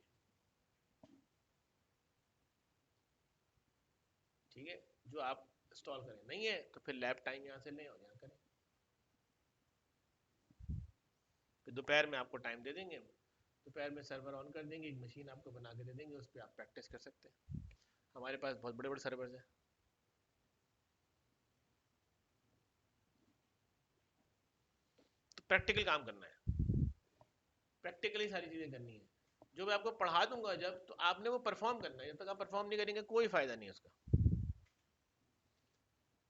ठीक है, जो आप इंस्टॉल करें। नहीं है तो फिर लैब टाइम यहाँ से लें और यहाँ करें। फिर दोपहर में आपको टाइम दे देंगे, दोपहर में सर्वर ऑन कर देंगे, एक मशीन आपको बना के दे देंगे, उस पर आप प्रैक्टिस कर सकते हैं। हमारे पास बहुत बड़े बड़े सर्वर्स हैं। तो प्रैक्टिकल काम करना है, प्रैक्टिकली सारी चीज़ें करनी है। जो मैं आपको पढ़ा दूंगा जब, तो आपने वो परफॉर्म करना है। जब तक आप परफॉर्म नहीं करेंगे कोई फायदा नहीं है उसका।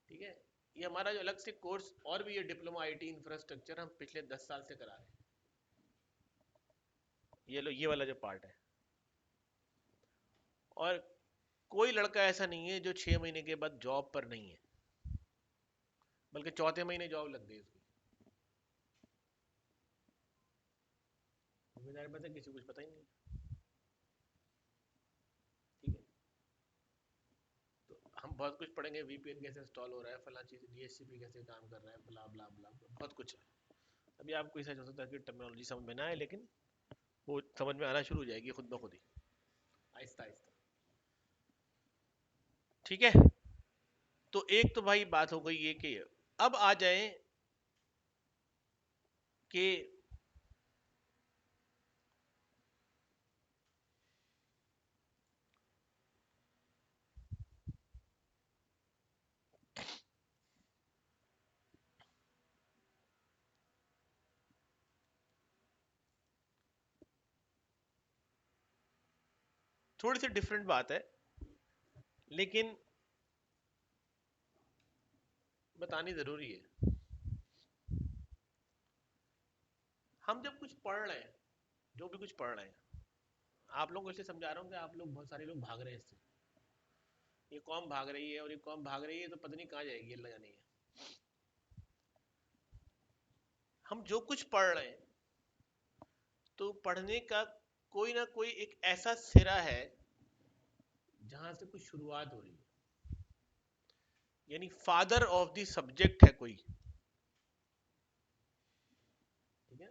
ठीक है, ये हमारा जो अलग से कोर्स और भी, ये डिप्लोमा आईटी इंफ्रास्ट्रक्चर हम पिछले 10 साल से करा रहे हैं। ये लो, ये वाला जो पार्ट है। और कोई लड़का ऐसा नहीं है जो 6 महीने के बाद जॉब पर नहीं है, बल्कि चौथे महीने जॉब लग गई उसकी। जिम्मेदारी पता है, किसी को कुछ पता ही नहीं। ठीक है, तो हम बहुत कुछ पढ़ेंगे, वीपीएन कैसे इंस्टॉल हो रहा है, फला चीज, डीएचसीपी कैसे काम कर रहा है, ब्ला ब्ला ब्ला, बहुत कुछ है। अभी आपको ऐसा हो सकता है कि टेक्नोलॉजी समझ में ना आए, लेकिन वो समझ में आना शुरू हो जाएगी खुद ब खुद ही, आहिस्ता आहिस्ता। ठीक है, तो एक तो भाई बात हो गई ये कि अब आ जाए कि थोड़ी सी डिफरेंट बात है, लेकिन बतानी जरूरी है। हम जब कुछ पढ़ रहे हैं, जो भी कुछ पढ़ रहे हैं, आप लोगों को इसलिए समझा रहा हूँ कि आप लोग, बहुत सारे लोग भाग रहे हैं इससे। ये कौम भाग रही है और ये कौम भाग रही है, तो पता नहीं कहाँ जाएगी, अल्लाह जाने है। हम जो कुछ पढ़ रहे हैं, तो पढ़ने का कोई ना कोई एक ऐसा सिरा है जहां से कुछ शुरुआत हो रही है, यानी फादर ऑफ द सब्जेक्ट है कोई। ठीक है,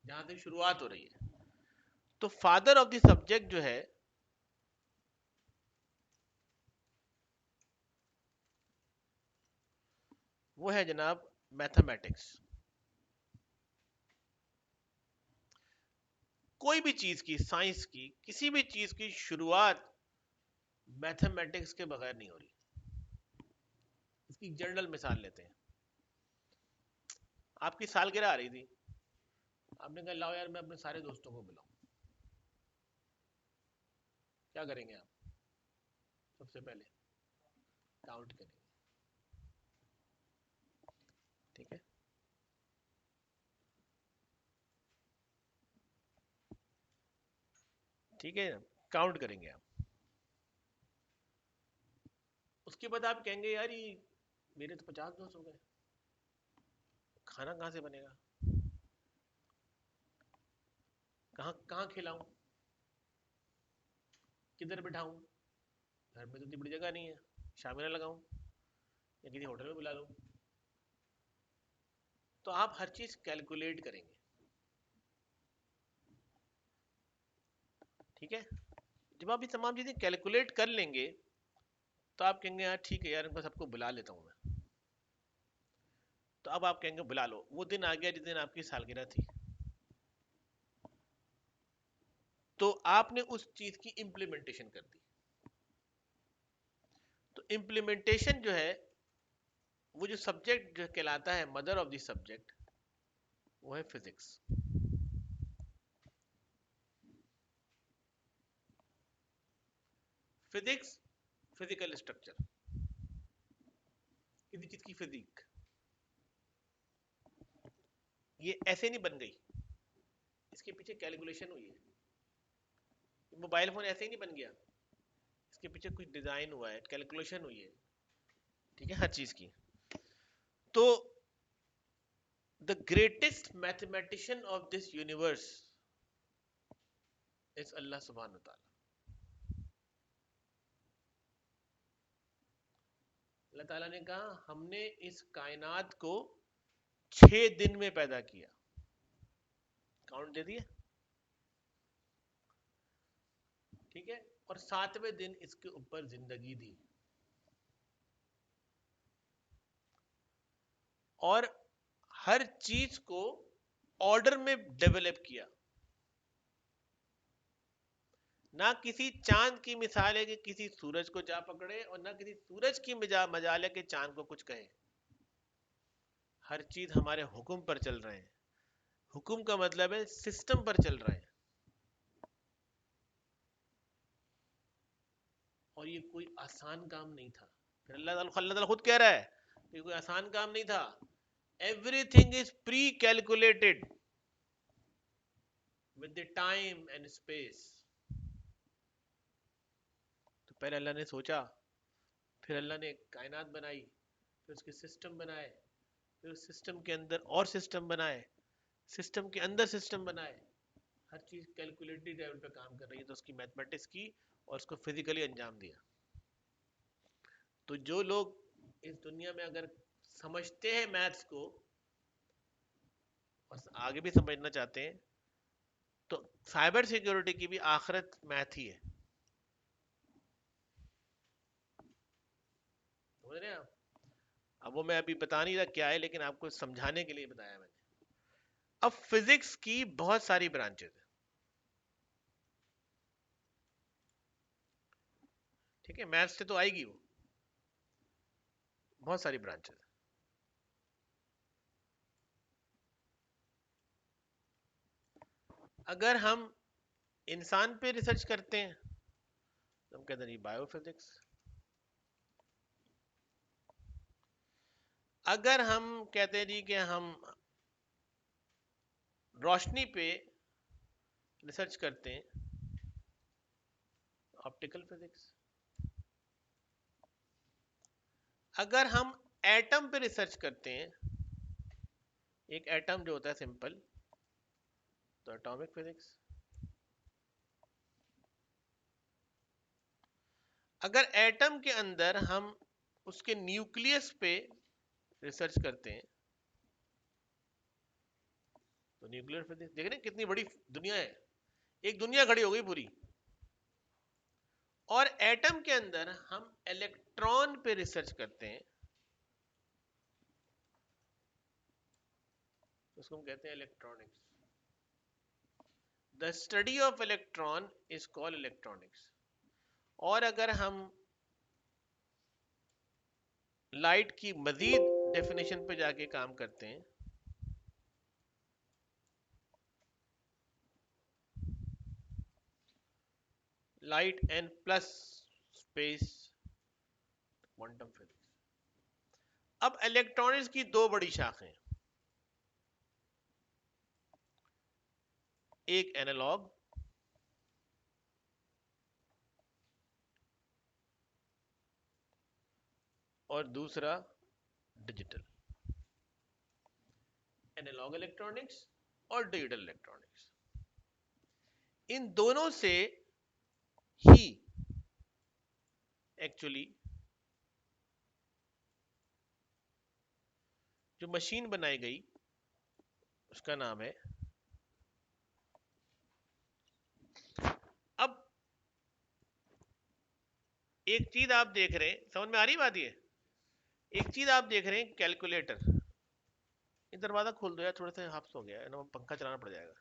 जहां से शुरुआत हो रही है, तो फादर ऑफ द सब्जेक्ट जो है, वो है जनाब मैथमेटिक्स। कोई भी चीज की, साइंस की, किसी भी चीज की शुरुआत मैथमेटिक्स के बगैर नहीं हो रही। इसकी जनरल मिसाल लेते हैं। आपकी सालगिरह आ रही थी, आपने कहा लाओ यार मैं अपने सारे दोस्तों को बुलाऊं। क्या करेंगे आप? सबसे पहले काउंट करेंगे। ठीक है, ठीक है, काउंट करेंगे आप। उसके बाद आप कहेंगे यार ये मेरे तो 50 दोस्त हो गए, खाना कहाँ से बनेगा, कहाँ कहाँ खिलाऊं, किधर बिठाऊं, घर में तो इतनी बड़ी जगह नहीं है, शामिल लगाऊं या किसी होटल में बुला लूं। तो आप हर चीज कैलकुलेट करेंगे। ठीक है, जब आप ये तमाम चीजें कैलकुलेट कर लेंगे, तो आप कहेंगे यार ठीक है यार, इनको सबको बुला लेता हूँ मैं। तो अब आप कहेंगे बुला लो। वो दिन आ गया जिस दिन आपकी सालगिरह थी, तो आपने उस चीज की इम्प्लीमेंटेशन कर दी। तो इम्प्लीमेंटेशन जो है, वो जो सब्जेक्ट जो कहलाता है मदर ऑफ द सब्जेक्ट, वो है फिजिक्स। फिजिक्स, फिजिकल स्ट्रक्चर, किसी चीज की फिजिक, ये ऐसे नहीं बन गई, इसके पीछे कैलकुलेशन हुई है। मोबाइल फोन ऐसे ही नहीं बन गया, इसके पीछे कुछ डिजाइन हुआ है, कैलकुलेशन हुई है। ठीक है, हर चीज की। तो the greatest mathematician of this universe is अल्लाह सुब्हान व तआला। अल्लाह ताला ने कहा हमने इस कायनात को 6 दिन में पैदा किया। काउंट दे दिए। ठीक है, और 7वें दिन इसके ऊपर जिंदगी दी। और हर चीज को ऑर्डर में डेवलप किया। ना किसी चांद की मिसाल है कि किसी सूरज को जा पकड़े, और ना किसी सूरज की मजाल है कि चांद को कुछ कहे। हर चीज हमारे हुक्म पर चल रहे हैं। हुक्म का मतलब है सिस्टम पर चल रहे हैं। और ये कोई आसान काम नहीं था। फिर अल्लाह ताला खुद कह रहा है ये कोई आसान काम नहीं था। Everything is pre calculated with the time and space. तो पहले अल्लाह ने सोचा, फिर अल्लाह ने कायनात बनाई, फिर उसके सिस्टम बनाए, फिर उस सिस्टम के अंदर और सिस्टम बनाए, सिस्टम के अंदर सिस्टम बनाए। हर चीज कैलकुलेटेड लेवल पे काम कर रही है, तो उसकी मैथमेटिक्स की और उसको फिजिकली अंजाम दिया। तो जो लोग इस दुनिया में अगर समझते हैं मैथ्स को और आगे भी समझना चाहते हैं, तो साइबर सिक्योरिटी की भी आखिरत मैथ ही है। समझ रहे हैं आप? अब वो मैं अभी बता नहीं रहा क्या है, लेकिन आपको समझाने के लिए बताया मैंने। अब फिजिक्स की बहुत सारी ब्रांचेस है, ठीक है, मैथ्स से तो आएगी वो, बहुत सारी ब्रांचेस। अगर हम इंसान पे रिसर्च करते हैं तो हम कहते हैं बायोफिजिक्स। अगर हम कहते हैं जी कि हम रोशनी पे रिसर्च करते हैं, ऑप्टिकल फिजिक्स। अगर हम एटम पे रिसर्च करते हैं, एक एटम जो होता है सिंपल, तो एटॉमिक फिजिक्स। अगर एटम के अंदर हम उसके न्यूक्लियस पे रिसर्च करते हैं, तो न्यूक्लियर फिजिक्स। देख रहे हैं कितनी बड़ी दुनिया है, एक दुनिया खड़ी हो गई पूरी। और एटम के अंदर हम इलेक्ट्रॉन पे रिसर्च करते हैं, उसको हम कहते हैं electronics. The study of electron is called electronics. और अगर हम लाइट की मजीद डेफिनेशन पे जाके काम करते हैं, light and plus space, quantum physics. अब इलेक्ट्रॉनिक्स की दो बड़ी शाखें, एक एनालॉग और दूसरा डिजिटल। एनालॉग इलेक्ट्रॉनिक्स और डिजिटल इलेक्ट्रॉनिक्स, इन दोनों से ही एक्चुअली जो मशीन बनाई गई उसका नाम है। अब एक चीज आप देख रहे हैं, समझ में आ रही बात? ये एक चीज आप देख रहे हैं, कैलकुलेटर। ये दरवाजा खोल दो यार, थोड़ा सा हाफ हो गया है ना, पंखा चलाना पड़ जाएगा।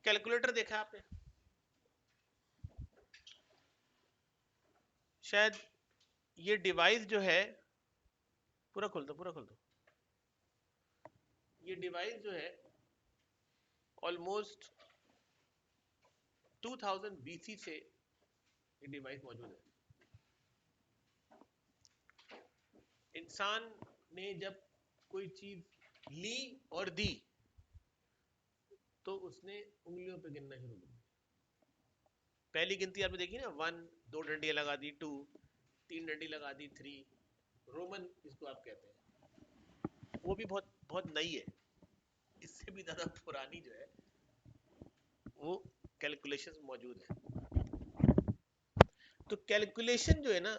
कैलकुलेटर देखा आपने शायद। ये डिवाइस जो है, पूरा खोल दो, पूरा खोल दो। ये डिवाइस जो है ऑलमोस्ट 2000 बीसी से ये डिवाइस मौजूद है। इंसान ने जब कोई चीज ली और दी, तो उसने उंगलियों पे गिनना शुरू किया। पहली गिनती आपने देखी ना, 1, 2 डंडियां लगा दी, 2, 3 डंडी लगा दी, 3। रोमन इसको आप कहते हैं, वो भी बहुत बहुत नई है। इससे भी ज्यादा पुरानी जो है वो कैलकुलेशन मौजूद है। तो कैलकुलेशन जो है ना,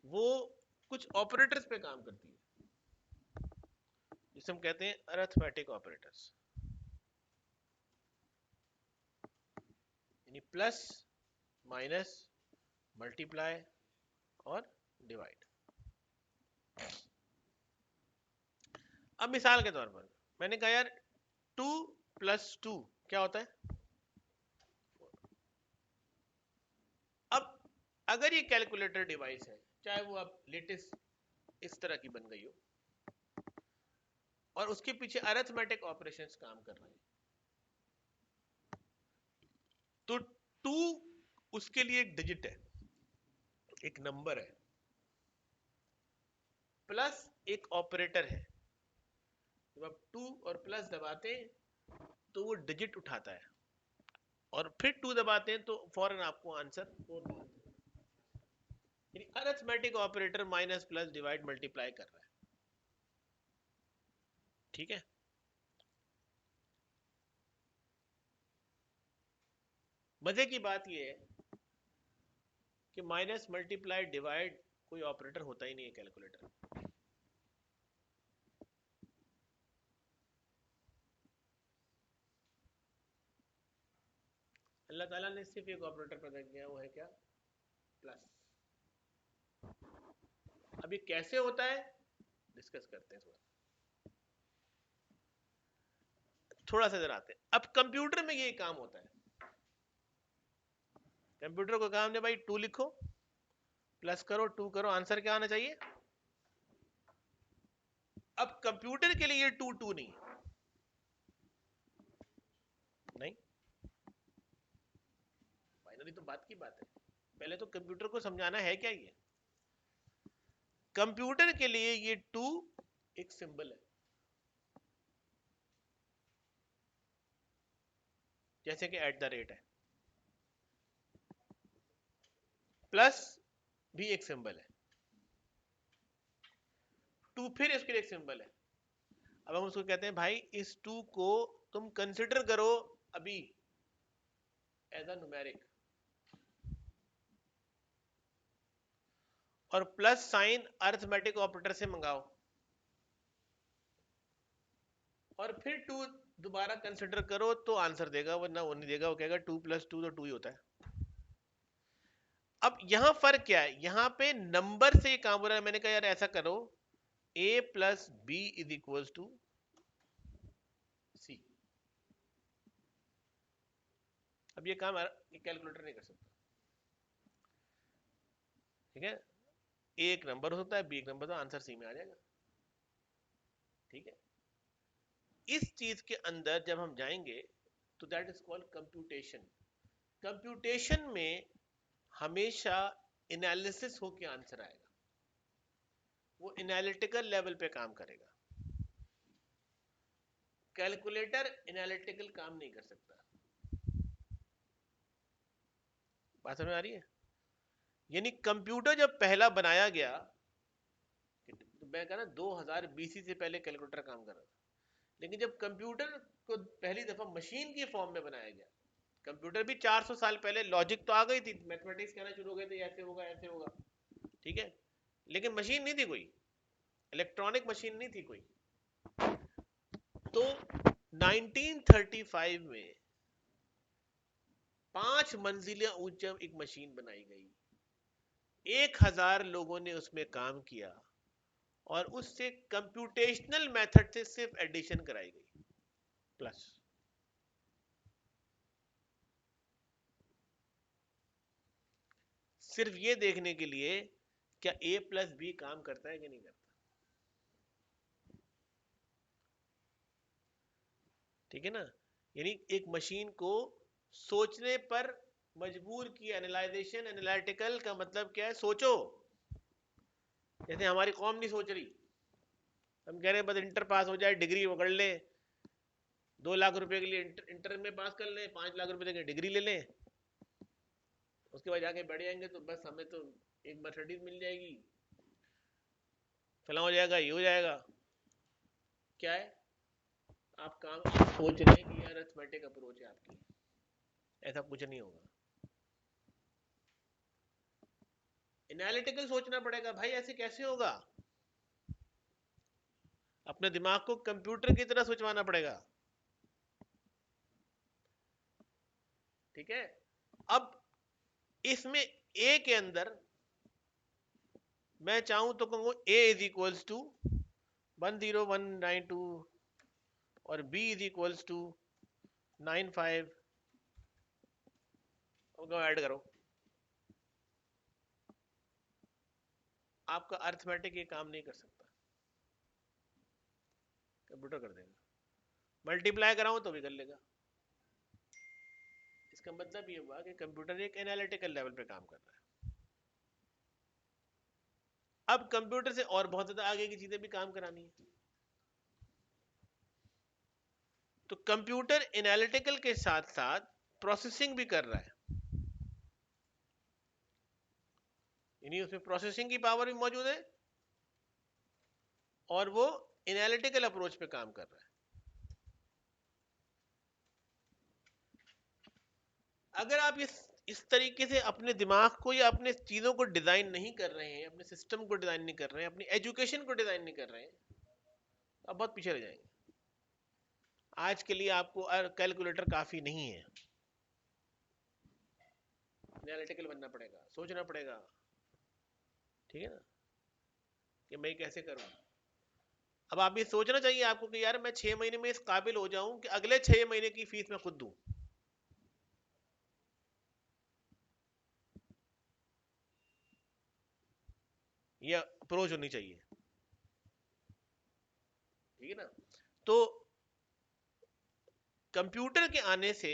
वो कुछ ऑपरेटर्स पे काम करती है, जिसे हम कहते हैं अरिथमेटिक ऑपरेटर्स, यानी प्लस, माइनस, मल्टीप्लाई और डिवाइड। अब मिसाल के तौर पर मैंने कहा यार 2 + 2 क्या होता है। अब अगर ये कैलकुलेटर डिवाइस है, चाहे वो अब लेटेस्ट इस तरह की बन गई हो और उसके पीछे अरिथमेटिक ऑपरेशंस काम कर रहे हैं, तो 2 उसके लिए एक डिजिट है, एक नंबर है, प्लस एक ऑपरेटर है। जब आप 2 और प्लस दबाते हैं तो वो डिजिट उठाता है, और फिर 2 दबाते हैं तो फौरन आपको आंसर 4 मिलता है। यानी arithmetic operator minus plus divide multiply कर रहा है। ठीक है, मजे की बात यह है कि माइनस मल्टीप्लाई डिवाइड कोई ऑपरेटर होता ही नहीं है कैलकुलेटर। अल्लाह ताला ने सिर्फ एक ऑपरेटर पैदा किया, वो है क्या, प्लस। अब ये कैसे होता है डिस्कस करते हैं थोड़ा सा जरा आते हैं। अब कंप्यूटर में यही काम होता है। कंप्यूटर को काम है भाई 2 लिखो, प्लस करो, 2 करो, आंसर क्या आना चाहिए। अब कंप्यूटर के लिए ये 2 2 नहीं है, नहीं, फाइनली तो बात की बात है। पहले तो कंप्यूटर को समझाना है क्या ये। कंप्यूटर के लिए ये 2 एक सिंबल है, जैसे कि @ है, प्लस भी एक सिंबल है, 2 फिर इसके लिए एक सिंबल है। अब हम उसको कहते हैं भाई इस 2 को तुम कंसिडर करो अभी एज अ न्यूमेरिक, और प्लस साइन अरिथमेटिक ऑपरेटर से मंगाओ, और फिर 2 दोबारा कंसिडर करो तो आंसर देगा, वरना वो नहीं देगा, वो कहेगा 2 + 2 तो 2 ही होता है। अब यहां फर्क क्या है, यहां पे नंबर से काम हो रहा है। मैंने कहा यार ऐसा करो a + b = c। अब ये काम कैलकुलेटर नहीं कर सकता। ठीक है, a एक नंबर हो सकता है, b एक नंबर, तो आंसर c में आ जाएगा। ठीक है, इस चीज के अंदर जब हम जाएंगे तो that is called computation. Computation में हमेशा एनालिसिस होके आंसर आएगा, वो एनालिटिकल लेवल पे काम करेगा। कैलकुलेटर एनालिटिकल काम नहीं कर सकता। बात समझ आ रही है। यानी कंप्यूटर जब पहला बनाया गया, तो मैं कहा ना 2000 BC से पहले कैलकुलेटर काम कर रहा था, लेकिन जब कंप्यूटर को पहली दफा मशीन की फॉर्म में बनाया गया, कंप्यूटर भी 400 साल पहले लॉजिक तो आ गई थी, मैथमेटिक्स कहना शुरू हो गए थे, ऐसे होगा ऐसे होगा, ठीक है, लेकिन मशीन नहीं थी कोई, इलेक्ट्रॉनिक मशीन नहीं थी कोई। तो 1935 में 5 मंजिला ऊंचा एक मशीन बनाई गई, 1000 लोगों ने उसमें काम किया, और उससे कंप्यूटेशनल मेथड से सिर्फ एडिशन कराई गई, प्लस। सिर्फ ये देखने के लिए क्या a + b काम करता है कि नहीं करता। ठीक है ना, यानी एक मशीन को सोचने पर मजबूर किया। एनालाइजेशन, एनालिटिकल का मतलब क्या है, सोचो। जैसे हमारी कौम नहीं सोच रही, हम कह रहे हैं बस इंटर पास हो जाए, डिग्री पकड़ ले, 2 लाख रुपए के लिए इंटर में पास कर लें, 5 लाख रुपए देकर डिग्री ले लें, उसके बाद जाके बैठ जाएंगे तो बस हमें तो एक मर्सिडीज मिल जाएगी, फला हो जाएगा, ये हो जाएगा। क्या है, आप काम सोच रहे हैं कि ये अरिथमेटिक अप्रोच है आपकी, ऐसा कुछ नहीं होगा। एनालिटिकल सोचना पड़ेगा, भाई ऐसे कैसे होगा, अपने दिमाग को कंप्यूटर की तरह सोचवाना पड़ेगा। ठीक है, अब इसमें ए के अंदर मैं चाहूं तो कहूंगा a = 10192 और b is equals to 95, add करो। आपका अर्थमेटिक ये काम नहीं कर सकता, कंप्यूटर कर देगा। मल्टीप्लाई कराऊं तो भी कर लेगा। इसका मतलब ये हुआ कि कंप्यूटर एक एनालिटिकल लेवल पे काम कर रहा है। अब कंप्यूटर से और बहुत ज्यादा आगे की चीजें भी काम करानी है। तो कंप्यूटर एनालिटिकल के साथ साथ प्रोसेसिंग भी कर रहा है, यानी उसमें प्रोसेसिंग की पावर भी मौजूद है और वो एनालिटिकल अप्रोच पे काम कर रहा है। अगर आप इस तरीके से अपने दिमाग को या अपने चीजों को डिजाइन नहीं कर रहे हैं, अपने सिस्टम को डिजाइन नहीं कर रहे हैं, अपनी एजुकेशन को डिजाइन नहीं कर रहे हैं, तो आप बहुत पीछे रह जाएंगे। आज के लिए आपको कैलकुलेटर काफी नहीं है, एनालिटिकल बनना पड़ेगा, सोचना पड़ेगा, ठीक है ना, कि मैं कैसे करूं। अब आप ये सोचना चाहिए आपको कि यार मैं 6 महीने में इस काबिल हो जाऊं कि अगले 6 महीने की फीस मैं खुद दूं। ये अप्रोच होनी चाहिए, ठीक है ना। तो कंप्यूटर के आने से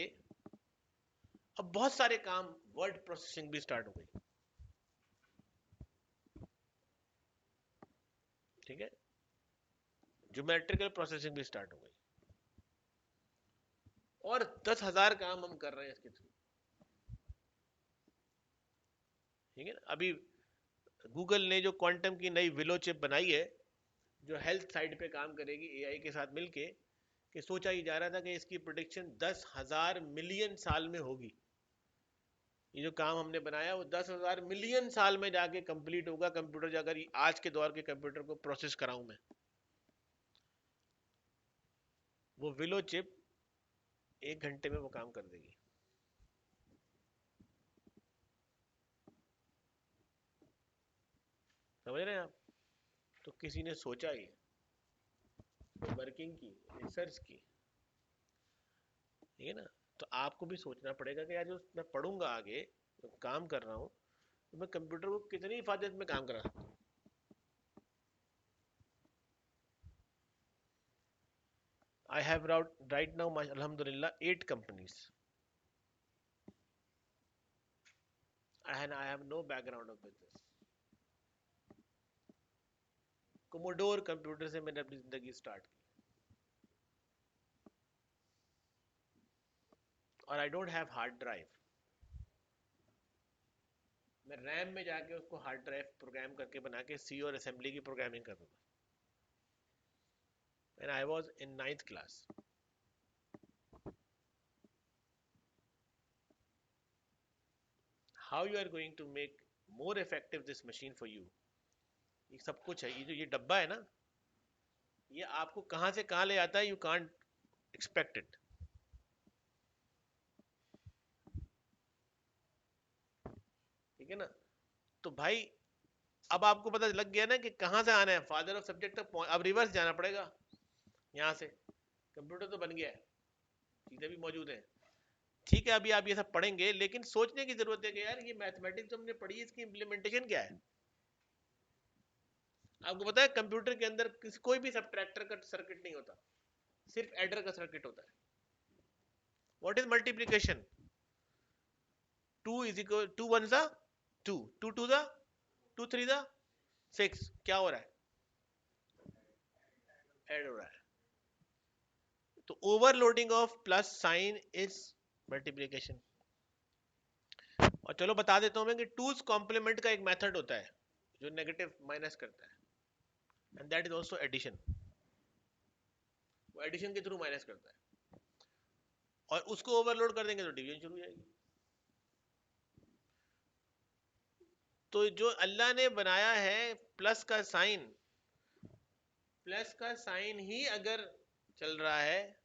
अब बहुत सारे काम, वर्ड प्रोसेसिंग भी स्टार्ट हो गई, ठीक है, ज्योमेट्रिकल प्रोसेसिंग भी स्टार्ट हो गई, और 10,000 काम हम कर रहे हैं इसके थ्रू, ठीक है ना। अभी गूगल ने जो क्वांटम की नई विलो चिप बनाई है, जो हेल्थ साइड पे काम करेगी एआई के साथ मिलके, कि सोचा ही जा रहा था कि इसकी प्रोडिक्शन 10,000 मिलियन साल में होगी। ये जो काम हमने बनाया वो 10,000 मिलियन साल में जाके कंप्लीट होगा कंप्यूटर, अगर आज के दौर के कंप्यूटर को प्रोसेस कराऊं मैं, वो विलो चिप 1 घंटे में वो काम कर देगी। समझ रहे हैं आप। तो किसी ने सोचा ही, वर्किंग की, रिसर्च की, ठीक है ना। तो आपको भी सोचना पड़ेगा कि यार जो मैं पढ़ूंगा आगे, जो काम कर रहा हूँ, तो मैं कंप्यूटर को कितनी हिफाजत में काम करा सकता हूँ। I have right now, alhamdulillah, 8 companies, and I have no background of business. Commodore computer से मैंने अपनी जिंदगी स्टार्ट की, और I don't have hard drive. मैं रैम में जाके उसको हार्ड ड्राइव प्रोग्राम करके बना के सी और असेंबली की प्रोग्रामिंग कर दूंगा। When I was in 9th class, how you are going to make more effective this machine for you, ये सब कुछ है। ये जो ये डब्बा है ना, ये आपको कहां से कहां ले आता है, यू कांट एक्सपेक्ट इट, ठीक है ना। तो भाई अब आपको पता लग गया ना कि कहां से आना है, फादर ऑफ सब्जेक्ट तक अब रिवर्स जाना पड़ेगा। यहाँ से कंप्यूटर तो बन गया है, चीजें भी मौजूद हैं, ठीक है। अभी आप ये सब पढ़ेंगे, लेकिन सोचने की जरूरत है कि यार ये मैथमेटिक्स जो हमने पढ़ी है, इसकी इंप्लीमेंटेशन क्या है। आपको पता है कंप्यूटर के अंदर कोई भी सब्ट्रैक्टर का सर्किट नहीं होता, सिर्फ एडर का सर्किट होता है। What is multiplication? 2 2 2 ज़ा 2 3 ज़ा 6, क्या हो रहा है, ऐड हो रहा है। तो overloading of plus sign is multiplication. और चलो बता देता हूं मैं कि टूज कॉम्प्लीमेंट का एक मेथड होता है जो नेगेटिव माइनस करता है, and that is also addition. वो एडिशन के थ्रू माइनस करता है, और उसको ओवरलोड कर देंगे तो डिवीजन शुरू हो जाएगी। तो जो अल्लाह ने बनाया है प्लस का साइन, प्लस का साइन ही अगर चल रहा है,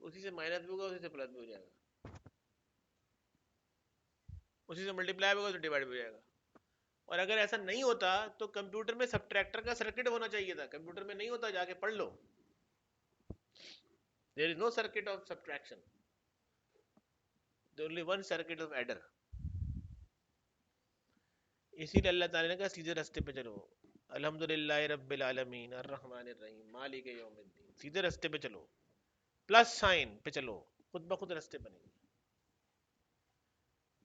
उसी से माइनस भी होगा, उसी से प्लस भी हो जाएगा, उसी से मल्टीप्लाई भी होगा, उसी से डिवाइड भी हो जाएगा। और अगर ऐसा नहीं होता तो कंप्यूटर में सब्ट्रैक्टर का सर्किट होना चाहिए था, कंप्यूटर में नहीं होता, जाके पढ़ लो। There is no circuit of subtraction, there only one circuit of adder. इसीलिए अल्लाह ताला ने कहा सीधे रास्ते पे चलो, अल्हम्दुलिल्लाह रब्बिल आलमीन अर्रहमानिर रहीम मालिक यौमिद्दीन, सीधे रास्ते पे चलो, प्लस साइन पे चलो, खुद ब खुद रास्ते बनेंगे।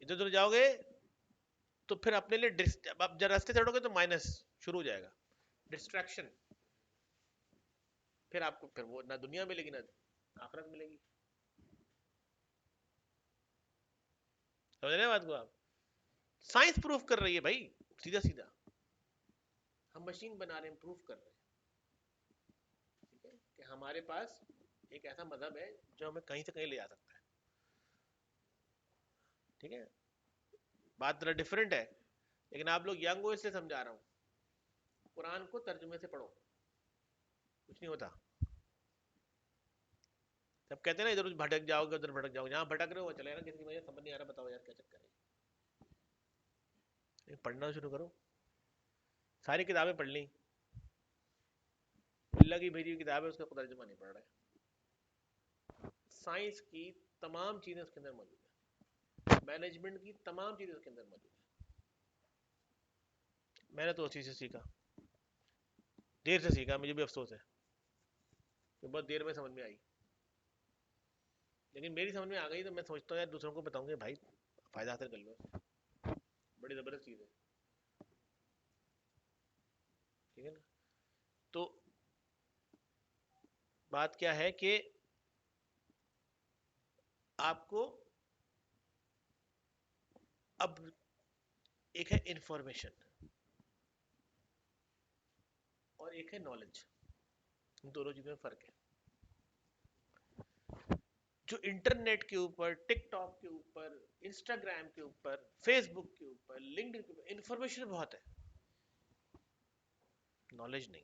इधर उधर जाओगे तो फिर अपने लिए अब जब रास्ते चढ़ोगे तो माइनस शुरू हो जाएगा, डिस्ट्रैक्शन। फिर आपको फिर वो ना दुनिया मिलेगी ना आखिरत मिलेगी। समझ रहे हैं बात को आप? साइंस प्रूफ कर रही है भाई, सीधा सीधा हम मशीन बना रहे हैं, प्रूफ कर रहे हैं, ठीक है, कि हमारे पास एक ऐसा मजहब है जो हमें कहीं से कहीं ले जा सकता है। ठीक है, बात जरा डिफरेंट है, लेकिन आप लोग यंग हो इसलिए समझा रहा हूँ। कुरान को तर्जुमे से पढ़ो, कुछ नहीं होता। जब कहते हैं ना इधर भटक जाओगे उधर भटक जाओगे, जहाँ भटक रहे हो वो चले ना, किसी की वजह समझ नहीं आ रहा, बताओ यार क्या चक्कर है। पढ़ना शुरू करो, सारी किताबें पढ़ ली, अल्लाह की भेजी हुई किताब है, उसका तर्जुमा नहीं पढ़ रहे। साइंस की तमाम चीजें उसके अंदर मौजूद है, मैनेजमेंट की तमाम चीजें उसके अंदर मौजूद है। मैंने तो उसी से सीखा, देर से सीखा, मुझे भी अफसोस है कि बहुत देर में समझ में आई, लेकिन मेरी समझ में आ गई तो मैं सोचता हूँ यार दूसरों को बताऊंगे, भाई फायदा हासिल कर लो, बड़ी जबरदस्त चीज़ है। ठीक है ना? तो बात क्या है कि आपको अब एक है इंफॉर्मेशन और एक है नॉलेज, इन दोनों चीज़ों में फर्क है। जो इंटरनेट के ऊपर, टिकटॉक के ऊपर, इंस्टाग्राम के ऊपर, फेसबुक के ऊपर, लिंक्डइन के ऊपर इंफॉर्मेशन बहुत है, नॉलेज नहीं,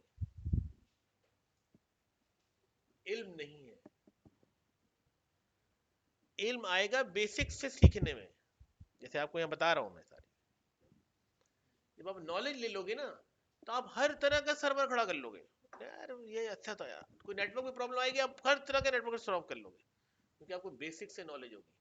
इल्म नहीं है। इल्म आएगा बेसिक से सीखने में, जैसे आपको यहाँ बता रहा हूँ मैं सारी। जब आप नॉलेज ले लोगे ना तो आप हर तरह का सर्वर खड़ा कर लोगे, यार ये अच्छा था यार, कोई नेटवर्क में प्रॉब्लम आएगी आप हर तरह के नेटवर्क सॉल्व कर लोगे, क्योंकि आपको बेसिक से नॉलेज होगी।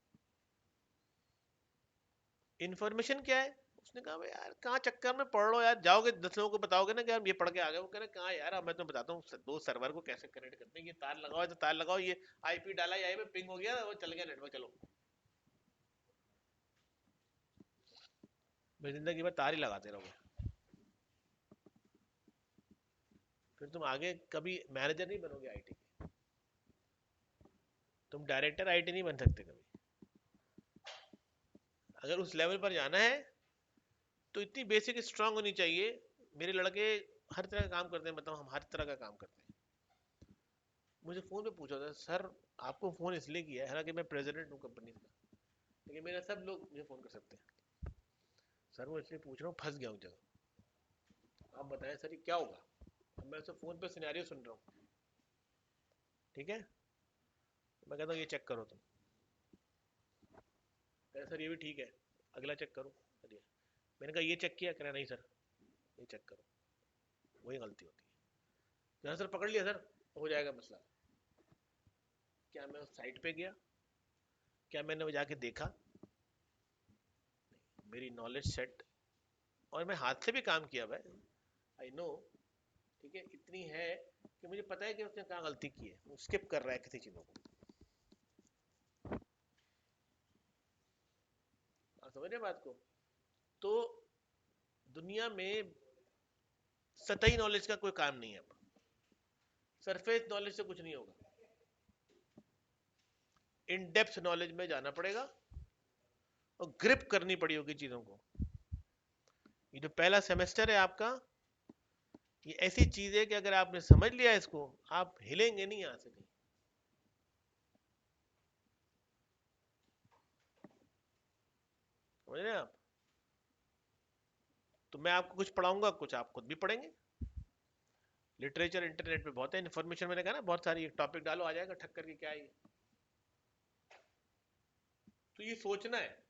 इन्फॉर्मेशन क्या है? उसने कहा भाई यार कहाँ चक्कर में पढ़ लो यार, जाओगे 10 लोगों को बताओगे ना कि हम ये पढ़ के आ गए, वो कह रहे कहाँ यार, अब मैं तुम्हें बताता हूँ दो सर्वर को कैसे कनेक्ट करते हैं, ये तार लगाओ तो तार लगाओ, ये आईपी डाला, ये पिंग हो गया, वो चल गया नेटवर्क, चलो। मैं जिंदगी भर तार ही लगाते रहोगे, फिर तुम आगे कभी मैनेजर नहीं बनोगे आईटी के, तुम डायरेक्टर आईटी नहीं बन सकते कभी। अगर उस लेवल पर जाना है तो इतनी बेसिक स्ट्रांग होनी चाहिए। मेरे लड़के हर तरह का काम करते हैं, मतलब हम हर तरह का काम करते हैं। मुझे फ़ोन पे पूछा था, सर आपको फ़ोन इसलिए किया है, हालांकि मैं प्रेसिडेंट हूँ कंपनी का, लेकिन मेरा सब लोग मुझे फ़ोन कर सकते हैं। सर वो इसलिए पूछ रहा हूँ, फंस गया हूँ जगह, आप बताएं सर ये क्या होगा। अब मैं उससे फ़ोन पे सिनेरियो सुन रहा हूँ, ठीक है, मैं कहता हूँ ये चेक करो तुम, कहता सर ये भी ठीक है, अगला चेक करो, चलिए। मैंने कहा ये चेक किया, कह रहा नहीं सर ये चेक करो, वही गलती होती है। सर पकड़ लिया सर, हो जाएगा मसला। क्या मैं उस साइट पे गया, क्या मैंने वो जाके देखा, मेरी नॉलेज सेट, और मैं हाथ से भी काम किया भाई, आई नो, ठीक है, इतनी है कि मुझे पता है कि उसने कहाँ गलती की है, वो स्किप कर रहा है किसी चीज़ों को। आप समझ रहे बात को? तो दुनिया में सतही नॉलेज का कोई काम नहीं है, अब सरफेस नॉलेज से कुछ नहीं होगा, इन डेप्थ नॉलेज में जाना पड़ेगा और ग्रिप करनी पड़ी होगी चीज़ों को। ये जो पहला सेमेस्टर है आपका, ये ऐसी चीज़ है कि अगर आपने समझ लिया इसको, आप हिलेंगे नहीं यहाँ से कहीं। समझ रहे हैं आप? तो मैं आपको कुछ पढ़ाऊंगा, कुछ आप खुद भी पढ़ेंगे। लिटरेचर इंटरनेट पे बहुत है, इन्फॉर्मेशन मैंने कहा ना बहुत सारी, एक टॉपिक डालो आ जाएगा ठक करके, क्या है ये। तो ये सोचना है।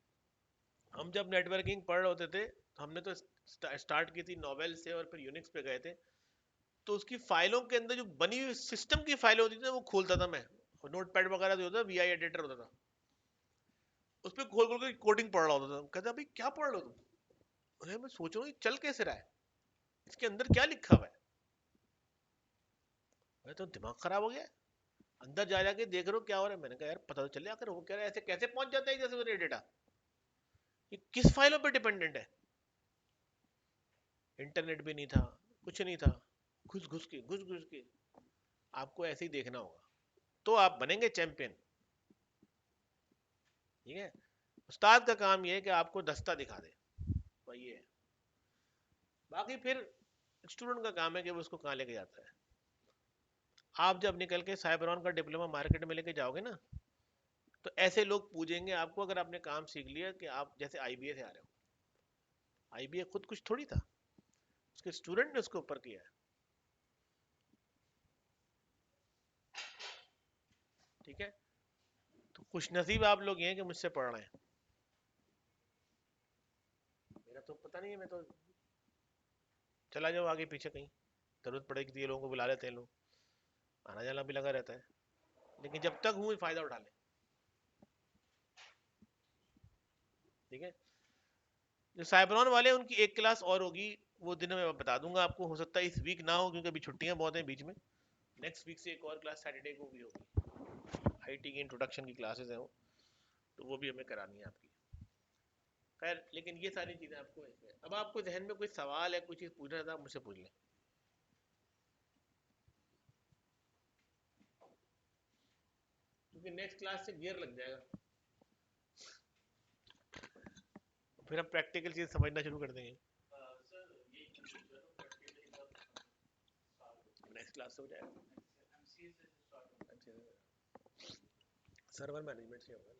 हम जब नेटवर्किंग पढ़ रहे होते थे तो हमने तो स्टार्ट की थी नोवेल से और फिर यूनिक्स पे गए थे, तो उसकी फाइलों के अंदर जो बनी हुई सिस्टम की फाइलें होती थी ना, वो खोलता था मैं। नोट पैड वगैरह जो होता था, वीआई एडिटर होता था, उस पर खोल खोल के कोडिंग पढ़ रहा होता था। कहता भाई क्या पढ़ रहे हो तुम? अरे मैं सोच रहा हूँ चल कैसे रहा है, इसके अंदर क्या लिखा हुआ है। मैं तो दिमाग खराब हो गया। अंदर जा जाके देख रहा हूँ क्या हो रहा है। मैंने कहा यार पता तो चले आकर वो कह रहा है ऐसे कैसे पहुंच जाता है जैसे मेरे डेटा, ये किस फाइलों पे डिपेंडेंट है। इंटरनेट भी नहीं था, कुछ नहीं था, घुस घुस के घुस घुस के। आपको ऐसे ही देखना होगा तो आप बनेंगे चैंपियन। ठीक है, उस्ताद का काम ये है कि आपको दस्ता दिखा दे, वही है। बाकी फिर स्टूडेंट का काम है कि वो उसको कहाँ लेके जाता है। आप जब निकल के साइबरॉन का डिप्लोमा मार्केट में लेके जाओगे ना, तो ऐसे लोग पूछेंगे आपको, अगर आपने काम सीख लिया कि आप जैसे आईबीए से आ रहे हो। आईबीए खुद कुछ थोड़ी था, उसके स्टूडेंट ने उसके ऊपर किया है। ठीक है, तो खुश नसीब आप लोग ये हैं कि मुझसे पढ़ रहे हैं। मेरा तो पता नहीं है, मैं तो चला जाओ आगे पीछे कहीं, जरूरत पड़ेगी तो ये लोगों को बुला लेते हैं लोग, आना जाना भी लगा रहता है। लेकिन जब तक हूँ फायदा उठा लें। ठीक है, जो साइबरॉन वाले हैं उनकी एक क्लास और होगी, वो दिन मैं बता दूंगा आपको। हो सकता है इस वीक ना हो क्योंकि अभी छुट्टियां बहुत हैं बीच में। नेक्स्ट वीक से एक और क्लास सैटरडे को भी होगी, आईटी की इंट्रोडक्शन की क्लासेस हैं वो, तो वो भी हमें करानी है आपकी। खैर, लेकिन ये सारी चीज़ें आपको इसमें, अब आपको जहन में कोई सवाल है, कोई चीज़ पूछना था, मुझसे पूछ लें। क्योंकि नेक्स्ट क्लास से गियर लग जाएगा, फिर हम प्रैक्टिकल चीज़ समझना शुरू कर देंगे। नेक्स्ट क्लास से हो जाएगा, सर्वर मैनेजमेंट से होगा।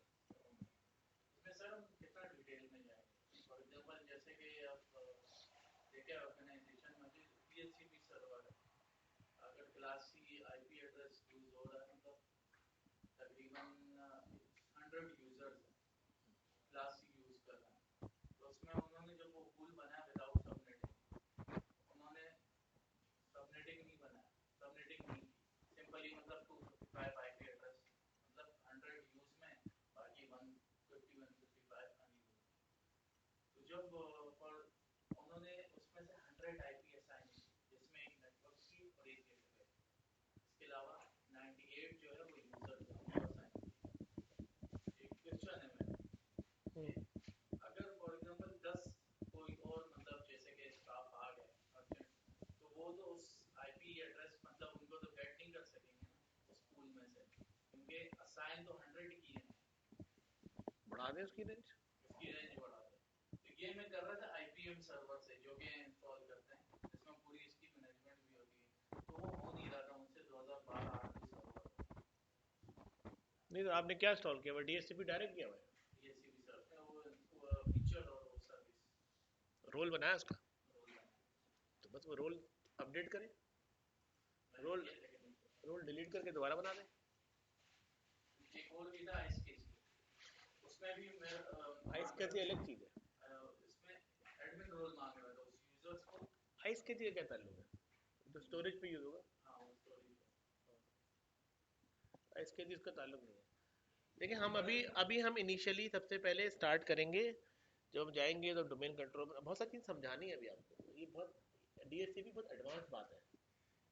बढ़ा दें उसकी रेंज। नहीं तो आपने क्या इंस्टॉल किया हुआ, डीएचसीपी डायरेक्ट किया हुआ है, रोल बनाया उसका, तो बस वो रोल अपडेट करें, रोल रोल डिलीट करके दोबारा बना दें। आइस कैसी अलग चीज़ है, आइस कैसी का क्या ताल्लुक है, तो स्टोरेज पे यूज होगा, आइस कैसी इसका ताल्लुक नहीं है। देखिए हम अभी अभी हम इनिशियली सबसे पहले स्टार्ट करेंगे, जब हम जाएंगे तो डोमेन कंट्रोल बहुत सारी चीज़ समझानी है अभी आपको। ये बहुत डीएचसीपी बहुत एडवांस बात है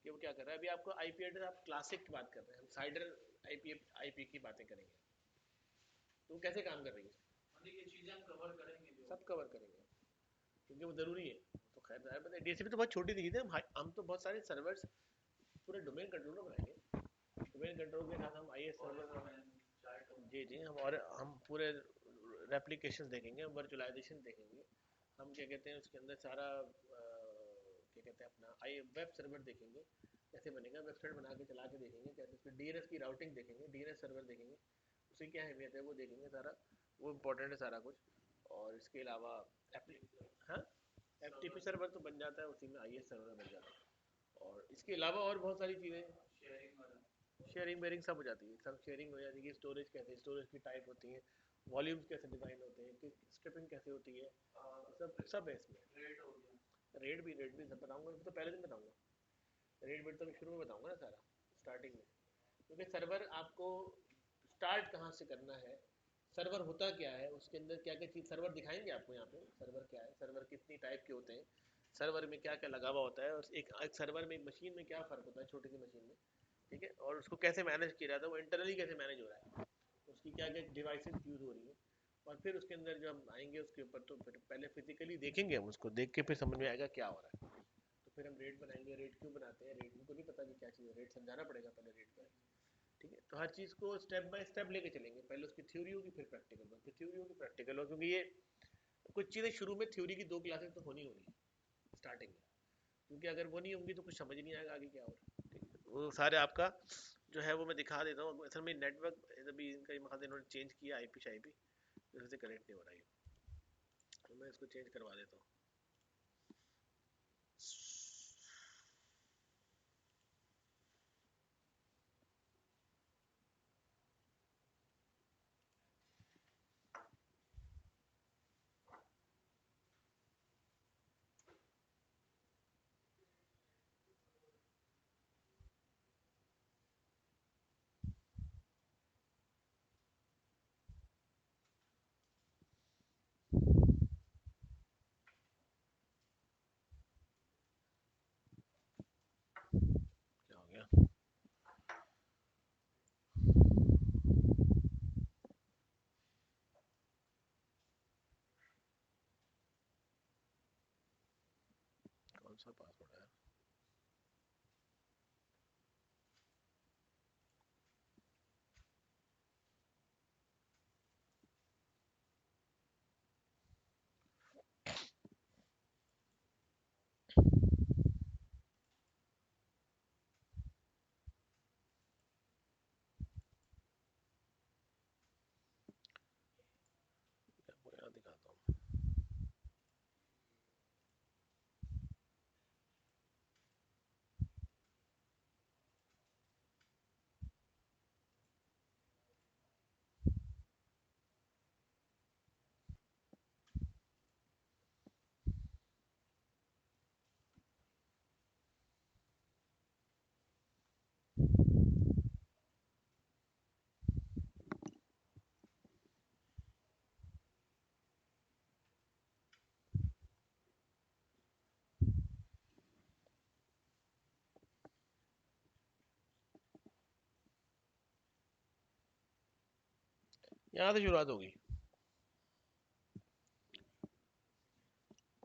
कि वो क्या कर रहा है। अभी आपको आईपी एड्रेस, आप क्लासिक की बात कर रहे हैं, हम साइडर आईपी आईपी की बातें करेंगे, तो वो कैसे काम कर रही है, सब कवर करेंगे क्योंकि वो ज़रूरी है। तो खैर डीएचसीपी तो बहुत छोटी चीज़ है, हम तो बहुत सारे सर्वर्स पूरे डोमेन कंट्रोलर बनाएंगे। डोमेन कंट्रोल के साथ हम आई एस सर्वर, जी जी, हम पूरे रेप्लिकेशन देखेंगे, वर्चुअलाइजेशन देखेंगे, हम क्या कहते हैं उसके अंदर सारा क्या कहते हैं अपना आई वेब सर्वर देखेंगे कैसे बनेगा, वेबसाइट बना के चला के देखेंगे कैसे, उसमें डीएनएस की राउटिंग देखेंगे, डीएनएस सर्वर देखेंगे उसकी क्या अहमियत है वो देखेंगे सारा, वो इम्पोर्टेंट है सारा कुछ। और इसके अलावा हाँ, एफटीपी सर्वर तो बन जाता है उसी में, आई एस सर्वर बन जाता है। और इसके अलावा और बहुत सारी चीज़ें, शेयरिंग वेयरिंग सब हो जाती है, सब शेयरिंग हो जाती है। स्टोरेज कैसे, स्टोरेज की टाइप होती है, वॉल्यूम्स कैसे डिज़ाइन होते हैं, स्ट्रिपिंग कैसे होती है, सब सब है इसमें। रेट भी सब बताऊंगा, तो पहले दिन बताऊंगा। रेट वेट तो मैं शुरू में बताऊंगा ना सारा, स्टार्टिंग में। क्योंकि सर्वर आपको स्टार्ट कहाँ से करना है, सर्वर होता क्या है, उसके अंदर क्या क्या चीज़ सर्वर दिखाएंगे आपको यहाँ पे। सर्वर क्या है, सर्वर कितनी टाइप के होते हैं, सर्वर में क्या क्या लगा हुआ होता है, और एक सर्वर में एक मशीन में क्या फ़र्क होता है छोटी सी मशीन में, ठीक है, और उसको कैसे मैनेज किया जाता है, वो इंटरनली कैसे मैनेज हो रहा है, उसकी क्या क्या डिवाइसेस यूज़ हो रही है। और फिर उसके अंदर जब हम आएंगे उसके ऊपर, तो फिर पहले फिजिकली देखेंगे हम उसको, देख के फिर समझ में आएगा क्या हो रहा है। तो फिर हम रेट बनाएंगे। रेट क्यों बनाते हैं, रेट उनको नहीं पता कि क्या चीज़ है, रेट समझाना पड़ेगा पहले रेट क्या है, ठीक है। तो हर चीज़ को स्टेप बाय स्टेप लेके चलेंगे, पहले उसकी थ्योरी होगी फिर प्रैक्टिकल होगी, फिर थ्योरी होगी प्रैक्टिकल होगी, क्योंकि ये कुछ चीज़ें शुरू में थ्योरी की 2 क्लासेस तो होनी होनी है स्टार्टिंग में, क्योंकि अगर वो नहीं होंगी तो कुछ समझ नहीं आएगा आगे क्या हो रहा है, ठीक है। वो सारे आपका जो है वो मैं दिखा देता हूँ। असल में नेटवर्क अभी इनका वहाँ से इन्होंने चेंज किया IP शाईपी, जैसे से कनेक्ट नहीं हो रहा है, तो मैं इसको चेंज करवा देता हूँ। क्या हो गया, कौन सा पासवर्ड है। आपको यहाँ दिखाता हूँ। यहाँ से शुरुआत होगी,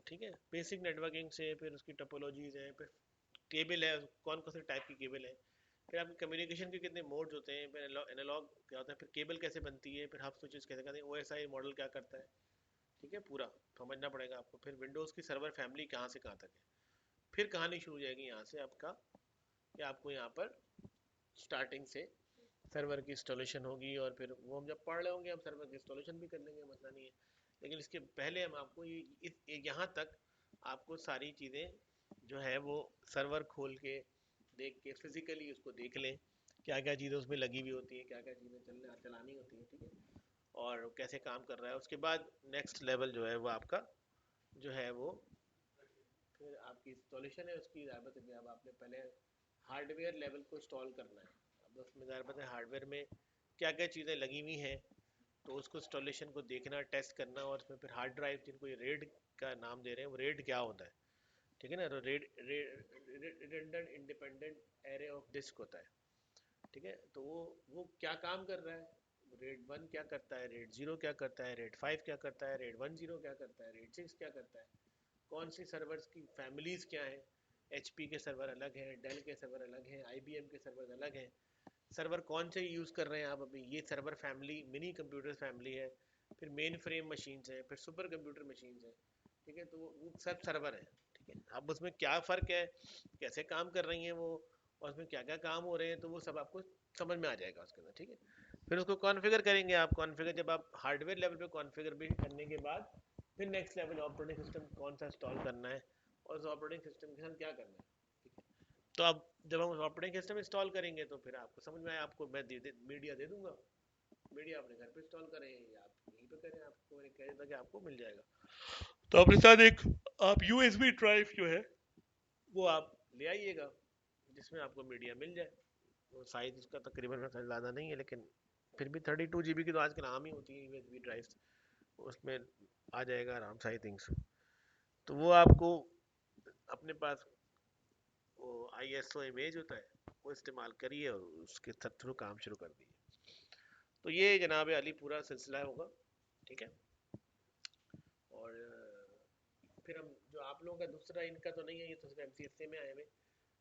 ठीक है, बेसिक नेटवर्किंग से, फिर उसकी टोपोलॉजीज है, फिर केबल है, कौन कौन से टाइप की केबल है, फिर आपके कम्युनिकेशन के कितने मोड्स होते हैं, फिर एनालॉग क्या होता है, फिर केबल कैसे बनती है, फिर हब स्विचेस कैसे करते हैं, OSI मॉडल क्या करता है, ठीक है, पूरा समझना पड़ेगा आपको। फिर विंडोज़ की सर्वर फैमिली कहाँ से कहाँ तक है, फिर कहानी शुरू हो जाएगी यहाँ से आपका, कि आपको यहाँ पर स्टार्टिंग से सर्वर की इंस्टॉलेशन होगी, और फिर वो हम जब पढ़ रहे होंगे हम सर्वर की इंस्टॉलेशन भी कर लेंगे, मसला नहीं है। लेकिन इसके पहले हम आपको यहाँ तक आपको सारी चीज़ें जो है वो सर्वर खोल के देख के फिजिकली उसको देख लें, क्या क्या चीज़ें उसमें लगी हुई होती हैं, क्या क्या चीज़ें चलानी होती हैं, ठीक है, और कैसे काम कर रहा है। उसके बाद नेक्स्ट लेवल जो है वो आपका जो है वो फिर आपकी इंस्टॉलेशन है उसकी ज़्यादा है। अब आपने पहले हार्डवेयर लेवल को इंस्टॉल करना है, अब उसमें ज़्यादा है हार्डवेयर में क्या क्या चीज़ें लगी हुई हैं, तो उसको इंस्टॉलेशन को देखना, टेस्ट करना, और उसमें फिर हार्ड ड्राइव जिनको ये रेड का नाम दे रहे हैं, वो रेड क्या होता है, ठीक है ना, तो RAID redundant independent array of disk होता है, ठीक है। तो वो क्या काम कर रहा है, रेड 1 क्या करता है, रेड 0 क्या करता है, रेड 5 क्या करता है, रेड 10 क्या करता है, रेड 6 क्या करता है, कौन सी सर्वर्स की फैमिलीज क्या हैं, HP के सर्वर अलग हैं, डेल के सर्वर अलग हैं, IBM के सर्वर अलग हैं, सर्वर कौन से यूज़ कर रहे हैं आप अभी, ये server family mini computer family है, फिर मेन फ्रेम मशीन्स है, फिर सुपर कंप्यूटर मशीन्स है, ठीक है, तो वो सब सर्वर है, ठीक है। अब उसमें क्या फ़र्क है, कैसे काम कर रही हैं वो, और उसमें क्या क्या काम हो रहे हैं, तो वो सब आपको समझ में आ जाएगा उसके अंदर, ठीक है। फिर उसको कॉन्फ़िगर करेंगे आप, कॉन्फ़िगर जब आप हार्डवेयर लेवल पे कॉन्फ़िगर भी करने के बाद, फिर नेक्स्ट लेवल ऑपरेटिंग सिस्टम कौन सा इंस्टॉल करना है, और उस ऑपरेटिंग सिस्टम के साथ क्या करना है, ठीक है। तो अब जब हम ऑपरेटिंग सिस्टम इंस्टॉल करेंगे तो फिर आपको समझ में आए, आपको मैं मीडिया दे दूंगा, मीडिया अपने घर पे इंस्टॉल करें या आप यहीं पे करें, आपको मैंने कह दिया था कि आपको मिल जाएगा। तो अपने साथ एक आप यूएसबी ड्राइव जो है वो आप ले आइएगा, जिसमें आपको मीडिया मिल जाए। वो साइज उसका तकरीबन ज़्यादा नहीं है, लेकिन फिर भी 32 GB की तो आजकल आम ही होती है यूएसबी ड्राइव, उसमें आ जाएगा आराम से आई थिंक। तो वो आपको अपने पास वो ISO इमेज होता है वो इस्तेमाल करिए और उसके थ्रू काम शुरू कर दिए। तो ये जनाब अली पूरा सिलसिला होगा, ठीक है। और फिर हम जो आप लोगों का दूसरा, इनका तो नहीं है, ये तो सिर्फ MCSA में आए हुए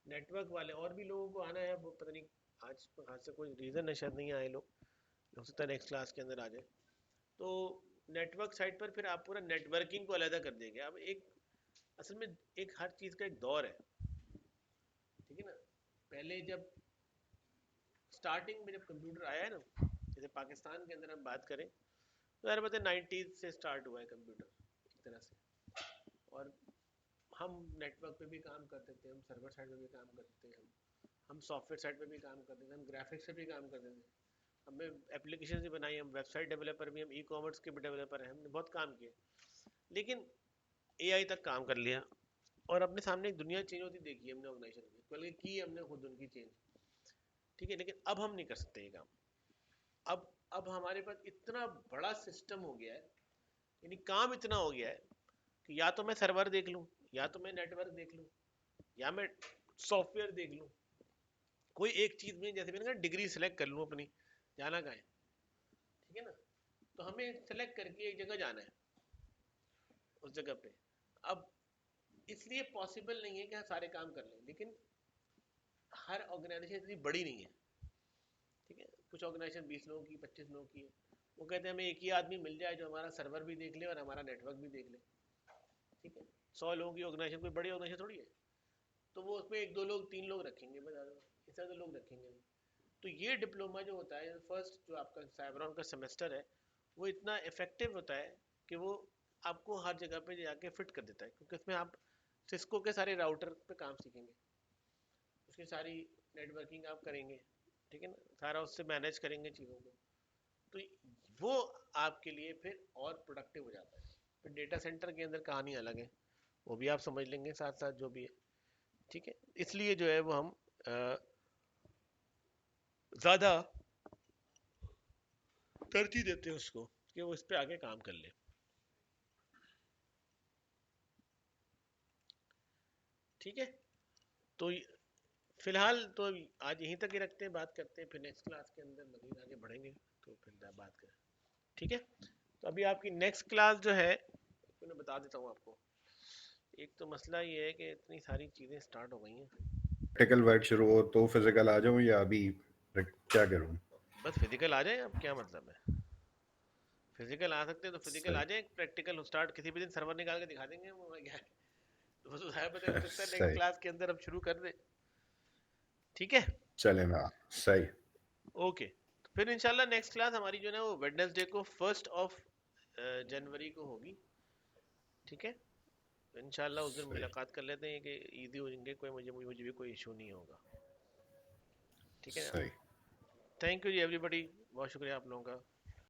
नेटवर्क वाले, और भी लोगों को आना है। वो पता नहीं आज से कोई रीज़न है, शायद नहीं आए लोग, हो सकता है नेक्स्ट क्लास के अंदर आ जाए। तो नेटवर्क साइट पर फिर आप पूरा नेटवर्किंग को अलग कर देंगे। अब एक असल में एक हर चीज़ का एक दौर है, ठीक है ना। पहले जब स्टार्टिंग में जब कंप्यूटर आया है ना, जैसे पाकिस्तान के अंदर हम बात करें तो यार पता है 90s से स्टार्ट हुआ है कंप्यूटर एक तरह से। और हम नेटवर्क पे भी काम करते थे, हम सर्वर साइड पे भी काम करते थे, हम सॉफ्टवेयर साइड पे भी काम करते थे, हम ग्राफिक्स पे भी काम करते थे, हमने एप्लीकेशन भी बनाई, हम वेबसाइट डेवलपर भी, हम ई-कॉमर्स के भी डेवलपर हैं, हमने बहुत काम किया। लेकिन AI तक काम कर लिया और अपने सामने एक दुनिया चेंज होती देखी हमने ऑर्गेनाइजेशन में, बल्कि की हमने खुद उनकी चेंज, ठीक है। लेकिन अब हम नहीं कर सकते ये काम। अब हमारे पास इतना बड़ा सिस्टम हो गया है, यानी काम इतना हो गया है कि या तो मैं सर्वर देख लूं, या तो मैं नेटवर्क देख लूं, या मैं सॉफ्टवेयर देख लूं। कोई एक चीज में, जैसे मैंने कहा, डिग्री सेलेक्ट कर लूं अपनी, जाना कहाँ है, ठीक है ना। तो हमें सेलेक्ट करके एक जगह जाना है, उस जगह पे। अब इसलिए पॉसिबल नहीं है कि हम सारे काम कर लें, लेकिन हर ऑर्गेनाइजेशन इतनी बड़ी नहीं है, ठीक है। कुछ ऑर्गेनाइजेशन 20 लोगों की, 25 लोगों की है। वो कहते हैं हमें एक ही आदमी मिल जाए जो हमारा सर्वर भी देख ले और हमारा नेटवर्क भी देख ले, ठीक है। 100 लोगों की ऑर्गेनाइजेशन कोई बड़ी ऑर्गेनाइजेशन थोड़ी है। तो वो उसमें 1 2 लोग 3 लोग रखेंगे, बस ज़्यादा इससे ज़्यादा लोग रखेंगे नहीं। तो ये डिप्लोमा जो होता है, फर्स्ट जो आपका साइबरॉन का सेमेस्टर है, वो इतना इफेक्टिव होता है कि वो आपको हर जगह पे जाके फिट कर देता है, क्योंकि उसमें आप सिस्को के सारे राउटर पे काम सीखेंगे, उसकी सारी नेटवर्किंग आप करेंगे, ठीक है ना, सारा उससे मैनेज करेंगे चीज़ों को। तो वो आपके लिए फिर और प्रोडक्टिव हो जाता है। फिर डेटा सेंटर के अंदर कहानी अलग है, वो भी आप समझ लेंगे साथ साथ जो भी है, ठीक है। इसलिए जो है वो हम ज़्यादा तरजीह देते हैं उसको कि वो इस पे आगे काम कर ले, ठीक है। तो फिलहाल तो आज यहीं तक ही रखते हैं, बात करते हैं फिर नेक्स्ट क्लास के अंदर मजीद आगे बढ़ेंगे, तो फिर बात करें, ठीक है। तो अभी आपकी नेक्स्ट क्लास जो है, मैं बता देता हूँ आपको। एक तो मसला ये है कि इतनी सारी चीज़ें स्टार्ट हो गई हैं। प्रैक्टिकल वर्क शुरू हो तो फिजिकल आ जाऊं या अभी क्या करूं? बस फिजिकल आ जाए, अब क्या मतलब है। फिजिकल आ सकते हैं तो फिजिकल आ सही जाए, प्रैक्टिकल स्टार्ट किसी भी दिन सर्वर निकाल के दिखा देंगे, वो क्या है। तो बस है, पता हो सकता है नेक्स्ट सही क्लास के अंदर अब शुरू कर दे, ठीक है। चले ना। सही ओके, तो फिर इंशाल्लाह नेक्स्ट क्लास हमारी जो है ना वो वेडनेसडे को 1 जनवरी को होगी, ठीक है। तो इंशाल्लाह उस दिन सही मुलाकात कर लेते हैं कि ईदी हो जाएंगे, कोई मुझे भी कोई इशू नहीं होगा, ठीक है ना। सही। थैंक यू जी एवरीबॉडी, बहुत शुक्रिया आप लोगों का।